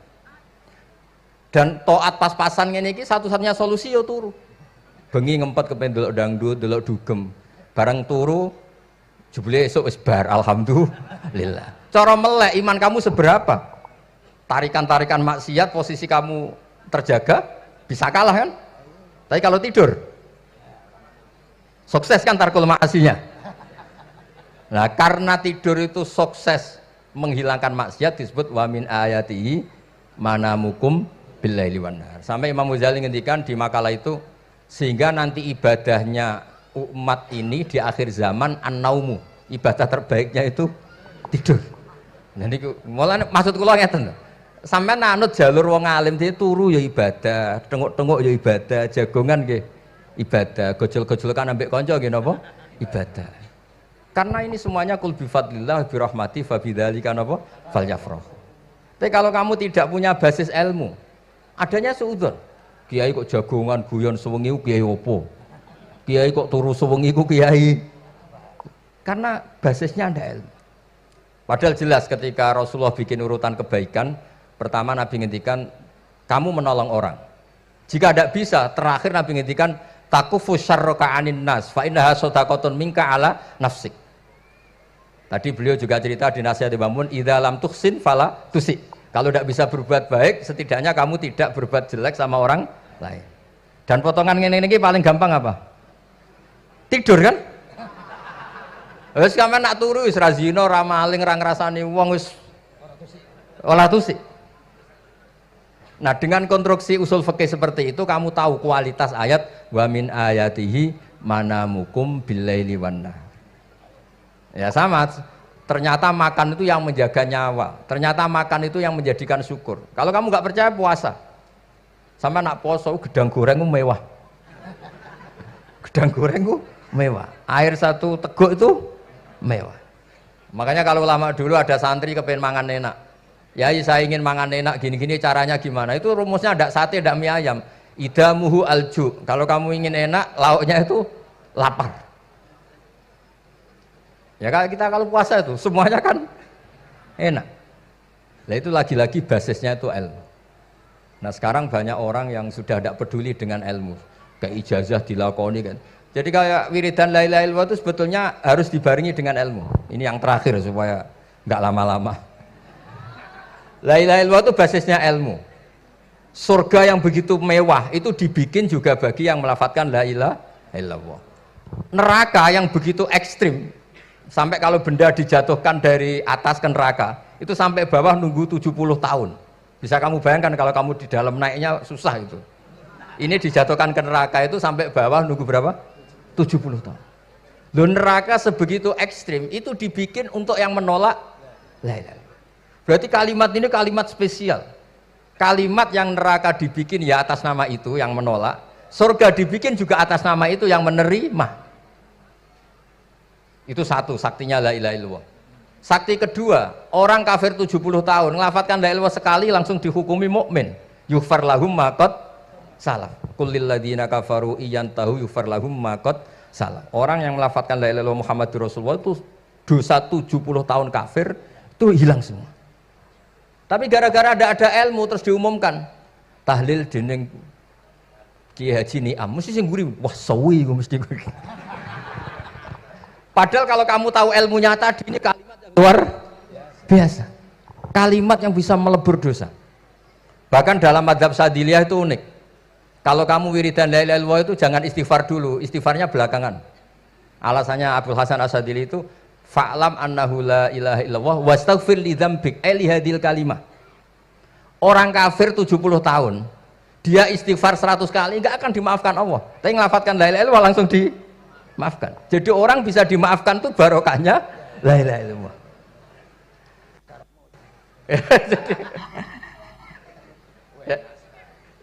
[SPEAKER 1] Dan toat pas-pasan ini satu-satunya solusi ya turu. Bengi ngempet kepen delok dangdut, delok dugem. Barang turu jebule esuk wis bar alhamdulillah. Cara melek iman kamu seberapa? Tarikan-tarikan maksiat posisi kamu terjaga bisa kalah kan? Tapi kalau tidur sukses kan tarkul maksinya. Nah, karena tidur itu sukses menghilangkan maksiat disebut wa min ayatihi manamukum billaili wan nahar. Sampai Imam Ghazali ngendikan di makalah itu sehingga nanti ibadahnya umat ini di akhir zaman an-naumu. Ibadah terbaiknya itu tidur. Nah niku mulane maksud kula ngeten. Sampeyan anut jalur wong alim dia turu ya ibadah, tengok-tengok ya ibadah, jagongan nggih ibadah, gojol-gojolkan ambek kanca nggih napa? Ibadah. Karena ini semuanya kul bi fadlillah bi rahmati fa bidzalika napa? Falyafrah. Tapi kalau kamu tidak punya basis ilmu, adanya suudzon. Kiai kok jagongan guyon sewengi kiai opo? Kiai kok turu sewengi ku kiai. Karena basisnya ada ilmu. Padahal jelas ketika Rasulullah bikin urutan kebaikan, pertama Nabi ngendikan kamu menolong orang. Jika tidak bisa, terakhir Nabi ngendikan takufu syarraka anin nas fa innaha shadaqatun minka ala nafsik. Tadi beliau juga cerita di nasihat Imam Mun, idza lam tuhsin fala tusi. Kalau tidak bisa berbuat baik, setidaknya kamu tidak berbuat jelek sama orang lain. Dan potongan ngene iki paling gampang apa? Tidur kan? Wis sampeyan nak turu wis ra zina, ra maling, ra ngrasani wong wis ora tusi. Nah, dengan konstruksi usul fikih seperti itu kamu tahu kualitas ayat wa min ayatihi manamukum billaili wan nahar. Ya sama, ternyata makan itu yang menjaga nyawa. Ternyata makan itu yang menjadikan syukur. Kalau kamu nggak percaya puasa. Sampai nak poso gedang goreng itu mewah. Gedang goreng itu mewah. Air satu teguk itu mewah. Makanya kalau lama dulu ada santri kepengen mangan enak. Ya saya ingin mangan enak gini-gini caranya gimana? Itu rumusnya ada sate, ada mie ayam. Idamuhu alju. Kalau kamu ingin enak, lauknya itu lapar. Ya kita kalau puasa itu semuanya kan enak. Nah itu lagi-lagi basisnya itu ilmu. Nah sekarang banyak orang yang sudah tidak peduli dengan ilmu. Kayak ijazah dilakoni kan. Jadi kayak wiridan la ilaha illallah itu sebetulnya harus dibarengi dengan ilmu. Ini yang terakhir supaya nggak lama-lama. La ilaha illallah itu basisnya ilmu. Surga yang begitu mewah itu dibikin juga bagi yang melafadzkan la ilaha illallah. Neraka yang begitu ekstrim sampai kalau benda dijatuhkan dari atas ke neraka itu sampai bawah nunggu 70 tahun. Bisa kamu bayangkan kalau kamu di dalam naiknya susah itu. Ini dijatuhkan ke neraka itu sampai bawah nunggu berapa? 70 tahun. Loh, neraka sebegitu ekstrim itu dibikin untuk yang menolak la ilaha illallah. Berarti kalimat ini kalimat spesial. Kalimat yang neraka dibikin ya atas nama itu yang menolak, surga dibikin juga atas nama itu yang menerima. Itu satu saktinya la ilaha illallah. Sakti kedua, orang kafir 70 tahun ngelafatkan la ilaha illallah sekali langsung dihukumi mukmin. Yughfar lahum ma qad salaf. Qul lil ladzina kafaru iyantahu yughfar lahum ma qad salaf. Orang yang melafatkan la ilaha illallah Muhammadur Rasulullah itu dosa 70 tahun kafir itu hilang semua. Tapi gara-gara ada ilmu terus diumumkan tahlil dening Kiai Haji Niam mesti sing nguri wah sawi mesti. Padahal kalau kamu tahu ilmunya tadi ini kalimat yang luar biasa. Kalimat yang bisa melebur dosa. Bahkan dalam madzhab Sadiliyah itu unik. Kalau kamu wiridan la ilaha illallah itu jangan istighfar dulu, istighfarnya belakangan. Alasannya Abdul Hasan As-Sadili itu fa'lam annahu la ilaha illallah wastaghfir li dzambik li hadil kalimah. Orang kafir 70 tahun, dia istighfar 100 kali enggak akan dimaafkan Allah. Tapi ngelafatkan la ilaha illallah langsung dimaafkan. Jadi orang bisa dimaafkan tuh barokahnya la ilaha illallah.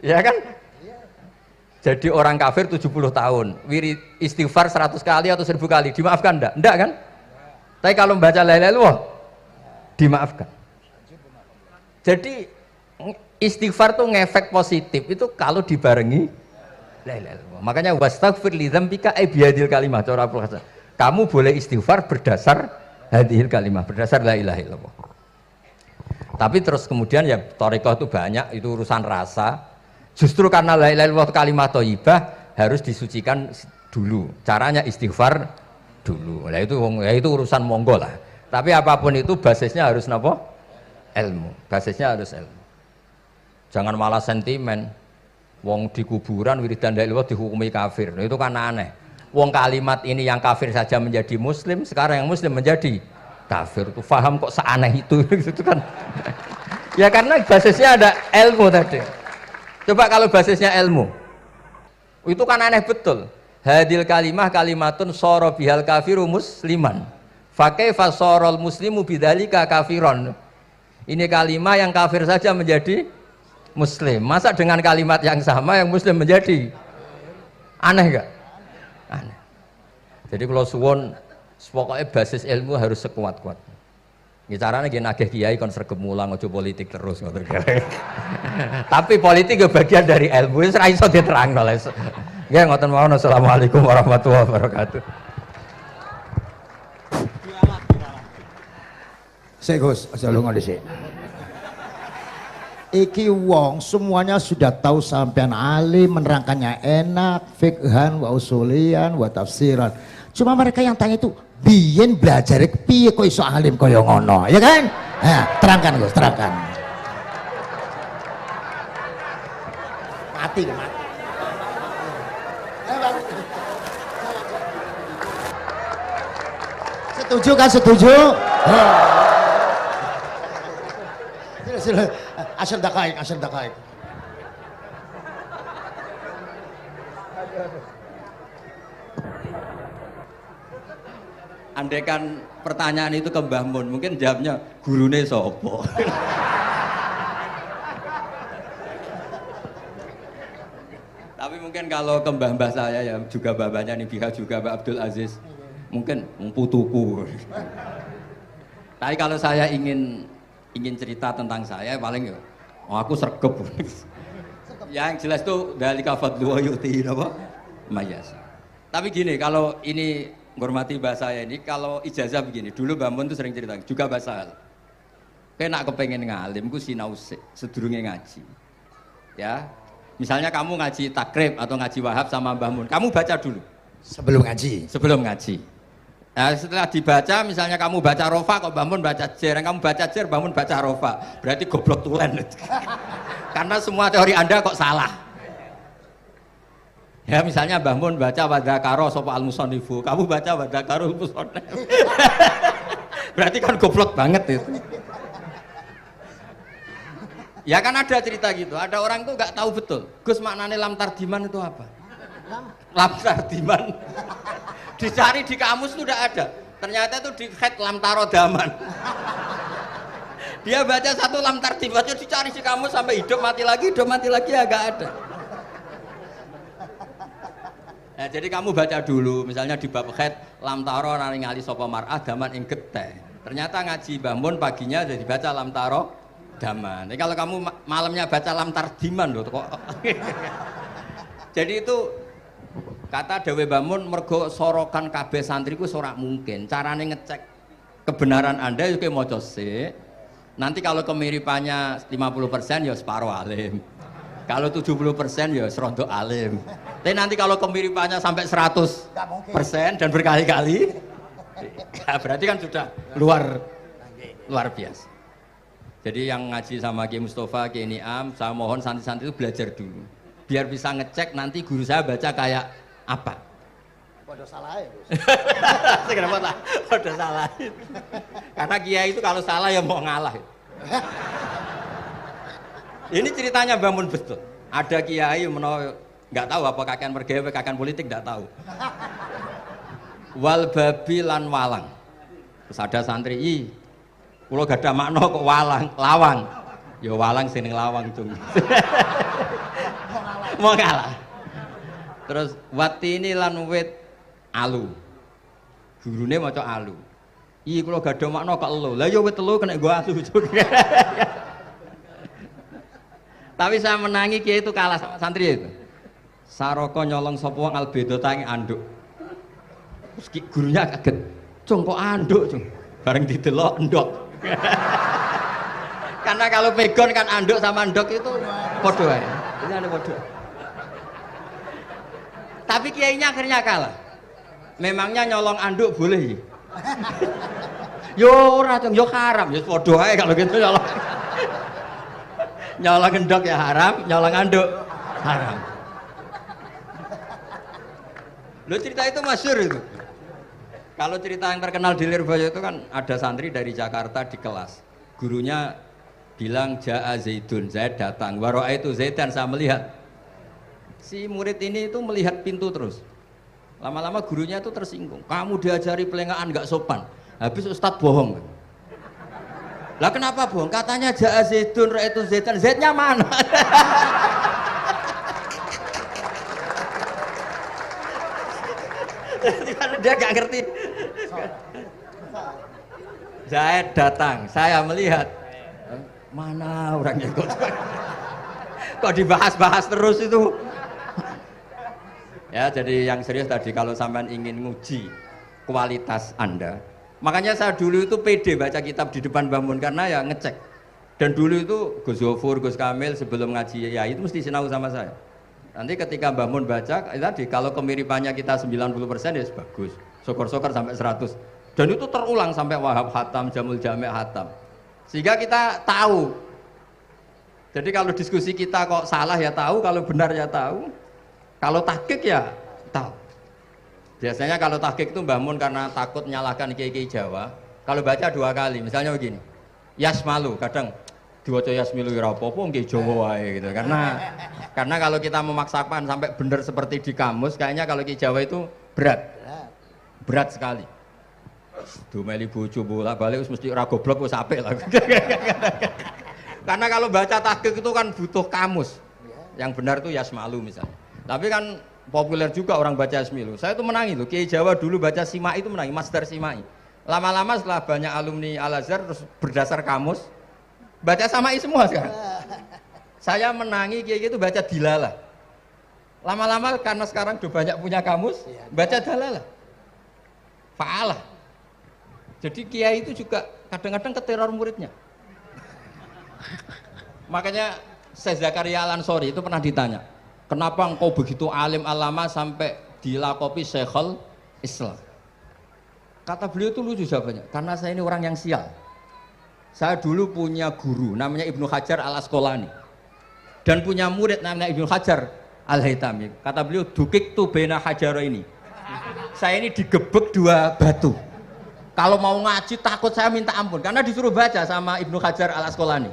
[SPEAKER 1] Ya kan? Jadi orang kafir 70 tahun, wirid istighfar 100 kali atau 1000 kali, dimaafkan enggak? Enggak kan? Tapi kalau membaca la ilaha illallah dimaafkan. Jadi istighfar tuh ngefek positif itu kalau dibarengi la ilaha illallah. Makanya wastaghfir li dzambika bihadil kalimah cara Abdul Hasan. Kamu boleh istighfar berdasar hadhil kalimah, berdasar la ilaha illallah. Tapi terus kemudian ya thariqah itu banyak, itu urusan rasa. Justru karena la ilaha illallah kalimat thayyibah harus disucikan dulu. Caranya istighfar dulu. Nah itu urusan monggo lah. Tapi apapun itu basisnya harus napa? Ilmu. Basisnya harus ilmu. Jangan malah sentimen. Wong di kuburan wiridan la ilaha illallah dihukumi kafir. Nah, itu kan aneh. Wong kalimat ini yang kafir saja menjadi muslim, sekarang yang muslim menjadi kafir. Itu paham kok seaneh itu gitu kan. Ya karena basisnya ada ilmu tadi. Coba kalau basisnya ilmu, itu kan aneh betul. Hadil kalimah kalimatun soro bihal kafiru musliman. Fakaifa sorol muslimu bidzalika kafiron. Ini kalimat yang kafir saja menjadi muslim. Masa dengan kalimat yang sama yang muslim menjadi aneh gak? Aneh. Jadi kalau suwon, pokoknya basis ilmu harus sekuat-kuat. Ini caranya gini nagih kiai kon sregep mulang ojo politik terus ngoten. Tapi politik ya bagian dari ilmu, wis ra iso diterangno les. Nggih ngoten mawon. Assalamualaikum warahmatullahi wabarakatuh.
[SPEAKER 2] Sik Gus, aja lunga dhisik. Iki wong semuanya sudah tahu sampean alim, menerangkannya enak, fikhan wa usulian wa tafsiran. Cuma mereka yang tanya itu biyen belajar piye kok iso alim kaya ngono, ya kan? Nah, terangkan Gus, terangkan. Mati. Setuju kan? Setuju? Sila, asal dakaik.
[SPEAKER 1] Andaikan pertanyaan itu ke Mbah Mun, mungkin jawabnya gurune sopo. Tapi mungkin kalau ke mbah-mbah saya ya juga babanya nih Biha juga Mbak Abdul Aziz, mungkin putuku. Tapi kalau saya ingin cerita tentang saya paling ya, aku sregep. Yang jelas tuh dalika fadlu wa yu'ti apa? Mayas. Tapi gini, kalau ini menghormati bahasa saya ini, kalau ijazah begini, dulu Mbak Mun tuh sering cerita, juga bahasa hal. Kena kepengen ngalim, ku sinau sedurunge ngaji. Ya, misalnya kamu ngaji takrib atau ngaji wahab sama Mbah Mun, kamu baca dulu.
[SPEAKER 2] Sebelum ngaji.
[SPEAKER 1] Nah, setelah dibaca, misalnya kamu baca rofa, kok Mbah Mun baca jer, kamu baca jer, Mbah Mun baca rofa, berarti goblok tulen. Karena semua teori Anda kok salah. Ya misalnya Mbah Mun baca wadakaro sopa al-musonifu, kamu baca wadakaro al-musonif. Berarti kan goblok banget itu. Ya kan ada cerita gitu, ada orang tuh nggak tahu betul. Gus maknanya lam tardiman itu apa? Lam tardiman dicari di kamus itu udah ada. Ternyata itu di head lam tarodaman. Dia baca satu lam tardiman, dicari di kamus sampai hidup mati lagi ya nggak ada. Nah, jadi kamu baca dulu, misalnya di bab head lam taro ningali sapa mar'ah daman ing getih. Ternyata ngaji Mbah Mun paginya jadi baca lam taro daman. Jadi kalau kamu malamnya baca lam tardiman loh kok. Jadi itu kata Dewi Mbah Mun mergo sorokan kabeh santriku ora mungkin. Carane ngecek kebenaran Anda yo maca sik. Nanti kalau kemiripannya 50% ya separuh alim. Kalau 70% ya serondo alim. Tapi nanti kalau kemiripannya sampai 100% dan berkali-kali, berarti kan sudah luar biasa. Jadi yang ngaji sama Ki Mustafa, Ki Niam, saya mohon santri-santri itu belajar dulu. Biar bisa ngecek nanti guru saya baca kayak apa.
[SPEAKER 2] Waduh salah ya, Gus.
[SPEAKER 1] Kenapa lah? Waduh salah. Karena kiai itu kalau salah ya mau ngalah. Ini ceritanya bangun betul. Ada kiai nggak tahu apa kakean mergawe, kakean politik nggak tahu. Wal babi lan walang. Terus ada santri, kulo gak ada makna kok lawang. Ya walang sing lawang cung. Mau ngalah. Terus watini lan wit alu. Gurune maca alu. Kulo gak ada makna kok elo. Lah ya wit telu kena gua alu cung. Tapi saya menangi kiai itu kalah sama santri itu. Saroko nyolong sapa wong albedo tangi anduk. Terus gurunya kaget. Cung kok anduk, cung. Bareng didelok endok. Karena kalau pegon kan anduk sama endok itu padha wae. Ini ada padha. Tapi kiainya akhirnya kalah. Memangnya nyolong anduk boleh? Yo ora, cung, yo haram, yo padha wae kalau gitu nyolong. Nyolong endok ya haram, nyolong anduk haram. Lo cerita itu masyhur itu. Kalau cerita yang terkenal di Lirboyo itu kan ada santri dari Jakarta di kelas. Gurunya bilang Ja'a Zaidun, Zaid datang. Waro'a itu Zaidan, saya melihat. Si murid ini itu melihat pintu terus. Lama-lama gurunya itu tersinggung. Kamu diajari pelengahan nggak sopan. Habis Ustadz bohong. Lah kenapa bohong? Katanya Ja'a Zaidun, Ra itu Zaidan. Zaidnya mana? Dia gak ngerti. Zaid datang, saya melihat. Mana orangnya kok dibahas-bahas terus itu. Ya, jadi yang serius tadi kalau sampean ingin nguji kualitas Anda. Makanya saya dulu itu pede baca kitab di depan Mbah Mun karena ya ngecek. Dan dulu itu Gus Zofur, Gus Kamil sebelum ngaji ya itu mesti sinau sama saya. Nanti ketika Mbah Mun baca, tadi kalau kemiripannya kita 90% ya bagus. Syukur-syukur sampai 100. Dan itu terulang sampai Wahab Hatam, Jamul Jami' Hatam. Sehingga kita tahu. Jadi kalau diskusi kita kok salah ya tahu, kalau benar ya tahu. Kalau tahqiq ya tahu. Biasanya kalau tahqiq itu Mbah Mun karena takut nyalahkan kiai-kiai Jawa. Kalau baca 2 kali, misalnya begini. Yasmalu, kadang diwaca Yasmilu ya apa-apa nggih Jawa wae gitu. Karena kalau kita memaksakan sampai benar seperti di kamus, kayaknya kalau Ki Jawa itu berat sekali. Dumeli bojo bolak-balik mesti ora goblok wis apik lah. Karena kalau baca tahqiq itu kan butuh kamus. Yang benar itu Yasmalu misalnya. Tapi kan populer juga orang baca Yasmilu. Saya itu menangi loh. Ki Jawa dulu baca Simai itu menangi, Master Simai. Lama-lama setelah banyak alumni Al-Azhar terus berdasar kamus baca Samai semua sekarang. Saya menangi kiai itu baca Dilalah. Lama-lama karena sekarang udah banyak punya kamus, baca Dalalah. Fa'alah. Jadi kiai itu juga kadang-kadang keteror muridnya. Makanya Syekh Zakaria Al-Ansori itu pernah ditanya, kenapa engkau begitu alim alama sampai dilakopi Syekhul Islam? Kata beliau itu lucu jawabannya, karena saya ini orang yang sial. Saya dulu punya guru namanya Ibnu Hajar Al-Asqalani dan punya murid namanya Ibnu Hajar Al-Haytami. Kata beliau, dukik tu bena hajaro ini. Saya ini digebek 2 batu. Kalau mau ngaji takut saya minta ampun karena disuruh baca sama Ibnu Hajar Al-Asqalani.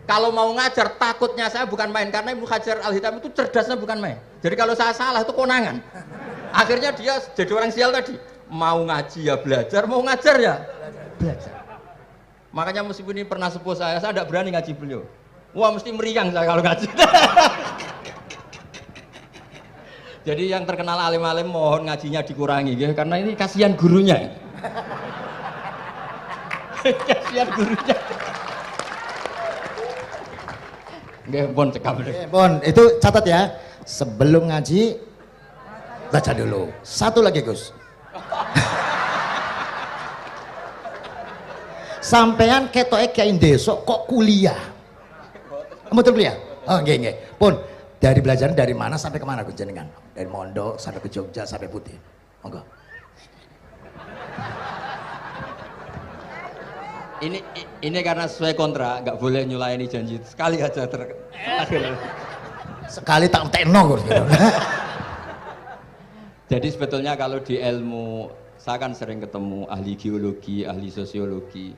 [SPEAKER 1] Kalau mau ngajar takutnya saya bukan main, karena Ibnu Hajar Al-Hitam itu cerdasnya bukan main. Jadi kalau saya salah itu konangan. Akhirnya dia jadi orang sial tadi. Mau ngaji ya belajar, mau ngajar ya belajar. Makanya meskipun ini pernah sepuh saya tidak berani ngaji beliau. Wah mesti meriang saya kalau ngaji. Jadi yang terkenal alim-alim mohon ngajinya dikurangi ya, karena ini kasihan gurunya. Kasihan gurunya. Nggih, pun cekap.
[SPEAKER 2] Bon, itu catat ya. Sebelum ngaji baca dulu. Satu lagi, Gus. Sampean ketoke kayak desok kok kuliah. Betul kuliah? Oh, nggih nggih. Pun dari belajar dari mana sampai kemana Gus jenengan? Dari Mondok sampai ke Jogja sampai Putih. Monggo.
[SPEAKER 1] Ini karena sesuai kontrak, nggak boleh nyulayani janji sekali aja
[SPEAKER 2] Sekali tak entekno Gus.
[SPEAKER 1] Jadi sebetulnya kalau di ilmu, saya kan sering ketemu ahli geologi, ahli sosiologi.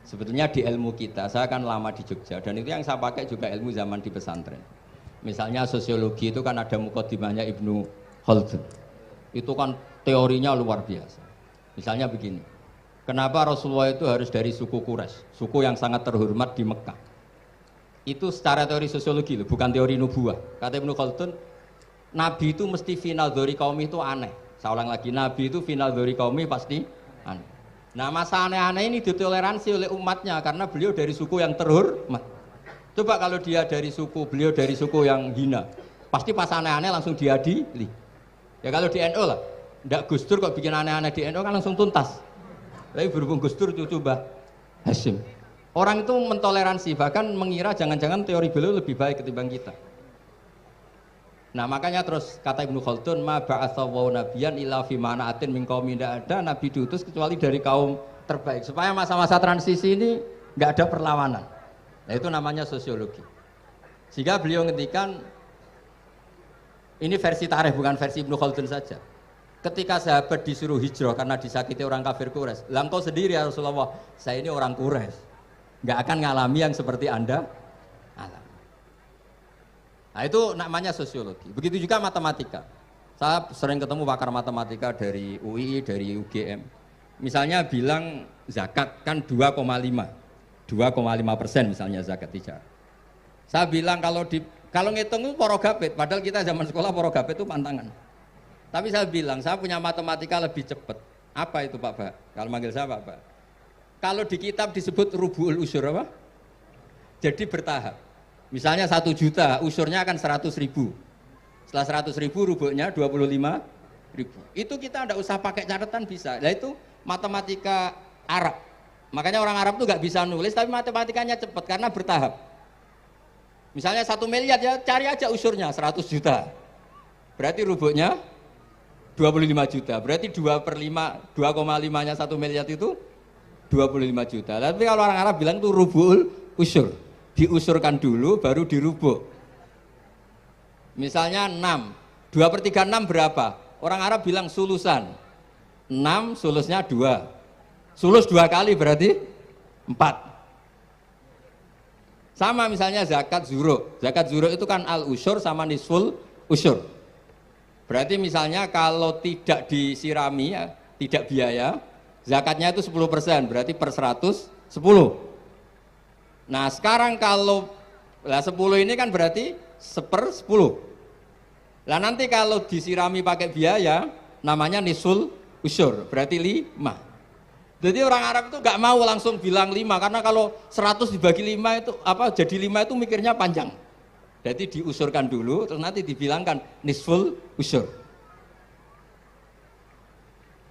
[SPEAKER 1] Sebetulnya di ilmu kita, saya kan lama di Jogja dan itu yang saya pakai juga ilmu zaman di pesantren. Misalnya sosiologi itu kan ada mukadimahnya Ibnu Khaldun. Itu kan teorinya luar biasa. Misalnya begini. Kenapa Rasulullah itu harus dari suku Quraisy, suku yang sangat terhormat di Mekah? Itu secara teori sosiologi loh, bukan teori nubuah. Kata Ibnu Khaldun, Nabi itu mesti final dzori qaumi itu aneh. Saya ulang lagi, Nabi itu final dzori qaumi pasti aneh. Nah masa aneh-aneh ini ditoleransi oleh umatnya karena beliau dari suku yang terhormat. Coba kalau dia dari suku, beliau dari suku yang hina, pasti pas aneh-aneh langsung diadili. Ya kalau di NU lah, ndak Gus Dur kok bikin aneh-aneh di NU kan langsung tuntas. Tapi berhubung Gus Dur cucu Mbah Hasyim, orang itu mentoleransi, bahkan mengira jangan-jangan teori beliau lebih baik ketimbang kita. Nah makanya terus kata Ibnu Khaldun, ma ba'atsawu nabiyan illa fi mana'atin min qaumin, tidak ada nabi diutus kecuali dari kaum terbaik, supaya masa-masa transisi ini nggak ada perlawanan. Nah itu namanya sosiologi. Sehingga beliau ngendikan, ini versi tarikh bukan versi Ibnu Khaldun saja. Ketika sahabat disuruh hijrah karena disakiti orang kafir Quraisy, lah engkau sendiri ya Rasulullah, saya ini orang Quraisy, nggak akan ngalami yang seperti Anda alami. Nah itu namanya sosiologi. Begitu juga matematika. Saya sering ketemu pakar matematika dari UI, dari UGM. Misalnya bilang zakat kan 2,5% misalnya zakat tijar. Saya bilang kalau ngitung itu porogabit, padahal kita zaman sekolah porogabit itu pantangan. Tapi saya bilang, saya punya matematika lebih cepat. Apa itu Pak Ba? Kalau manggil saya Pak Ba. Kalau di kitab disebut rubu'ul usur apa? Jadi bertahap. Misalnya 1 juta, usurnya akan 100.000. Setelah 100.000 rubu'nya 25.000. Itu kita tidak usah pakai catatan bisa. Nah itu matematika Arab. Makanya orang Arab tuh nggak bisa nulis, tapi matematikanya cepat karena bertahap. Misalnya 1 miliar ya cari aja usurnya 100 juta. Berarti rubu'nya 25 juta, berarti 2,5-nya 1 miliar itu 25 juta. Tapi kalau orang Arab bilang itu rubu'ul usur, diusurkan dulu baru dirubuk. Misalnya 6, 2/3 6 berapa? Orang Arab bilang sulusan, 6 sulusnya 2, sulus 2 kali berarti 4. Sama misalnya zakat zuro itu kan al usur sama nisful usur. Berarti misalnya kalau tidak disirami ya, tidak biaya, zakatnya itu 10%, berarti per 100 10. Nah sekarang kalau 10 ini kan berarti 1/10. Lah nanti kalau disirami pakai biaya namanya nisul usur, berarti 5. Jadi orang Arab itu nggak mau langsung bilang 5, karena kalau 100 dibagi 5 itu jadi 5 itu mikirnya panjang. Jadi diusurkan dulu, terus nanti dibilangkan nisful usur.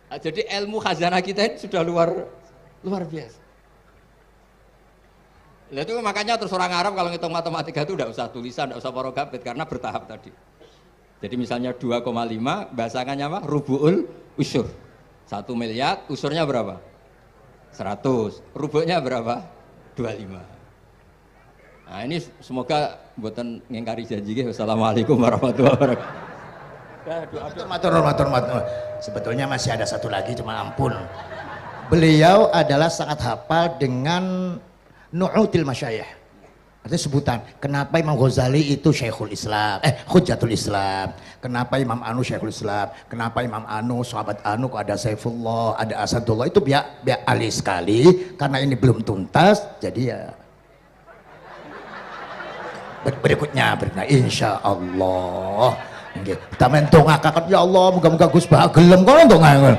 [SPEAKER 1] Nah, jadi ilmu khazanah kita ini sudah luar biasa. Nah, itu makanya terus orang Arab kalau ngitung matematika itu tidak usah tulisan, tidak usah porogabit karena bertahap tadi. Jadi misalnya 2,5 bahasannya apa? Rubu'ul usur. 1 miliar, usurnya berapa? 100. Rubu'nya berapa? 25. Nah ini semoga buatan ngingkari janji. Wassalamualaikum warahmatullahi wabarakatuh.
[SPEAKER 2] Matur. Sebetulnya masih ada satu lagi, cuma ampun. Beliau adalah sangat hafal dengan nu'util masyayikh. Artinya sebutan. Kenapa Imam Ghazali itu Syekhul Islam, Hujjatul Islam. Kenapa Imam Anu Syekhul Islam. Kenapa Imam Anu, sahabat Anu kok ada Saifullah, ada Asadullah. Itu biar alih sekali. Karena ini belum tuntas. Jadi ya. Berikutnya insya Allah. Kita mentongakakan ya Allah. Moga-moga Gus Bah gelem kok ndonga.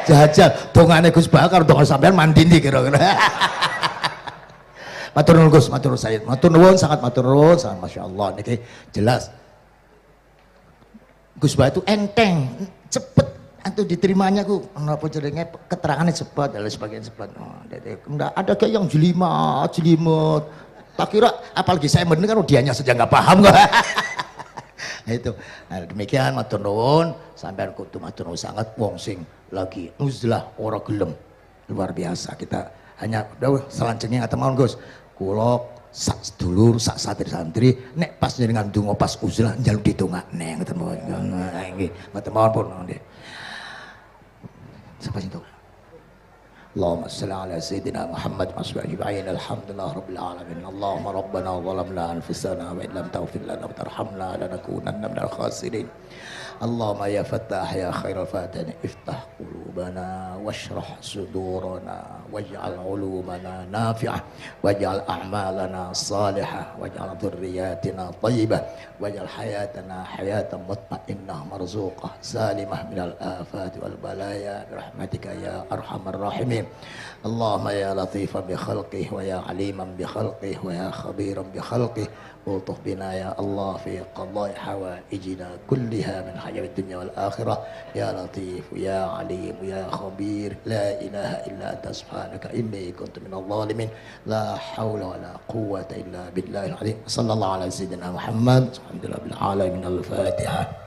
[SPEAKER 2] Jajal dongane Gus Bah karo donga sampean mandi ndi kira-kira. Matur nuwun Gus, matur Sayyid, matur nuwun, sangat matur nuwun, sangat masya Allah niki jelas. Gus Bah itu enteng, cepet, itu diterimanya ku, apa jenenge keterangannya cepat, dan sebagian cepat. Oh, enggak ada kayak yang jelimet. Tak kira, apalagi saya mendengar dianya saja nggak paham kok. Nah itu, nah, demikian matur nuwun, sampean kudu matur nuwun sangat wong sing lagi uzlah ora gelem, luar biasa kita hanya udah selanjutnya kata mohon Gus. Kulo sak sedulur sak santri-santri nek pas jenengan donga pas uzlah njaluk ditongakne ngoten mawon. Nggih, ngoten mawon pun nggih. Sapa sing tongak? Allahumma shalli ala sayyidina Muhammad wa ajma'in. Alhamdulillah rabbil alamin. Allahumma rabbana zalamna anfusana wa illam taghfir lana wa tarhamna lanakunanna minal khasirin. اللهم يا فتاح يا خير الفاتحين افتح قلوبنا واشرح صدورنا واجعل علومنا نافعة واجعل أعمالنا صالحة واجعل ذرياتنا طيبة واجعل حياتنا حياة مطمئنة مرزوقة سالمة من الآفات والبلايا برحمتك يا أرحم الراحمين. اللهم يا لطيفا بخلقه ويا عليما بخلقه ويا خبيرا بخلقه والطف بنا يا الله في قضاء حوائجنا كلها من حياة الدنيا والآخرة يا لطيف يا عليم يا خبير لا إله إلا أنت سبحانك إني كنت من الظالمين لا حول ولا قوة إلا بالله العظيم. صلى الله على سيدنا محمد الحمد لله بالعالمين. الفاتحة.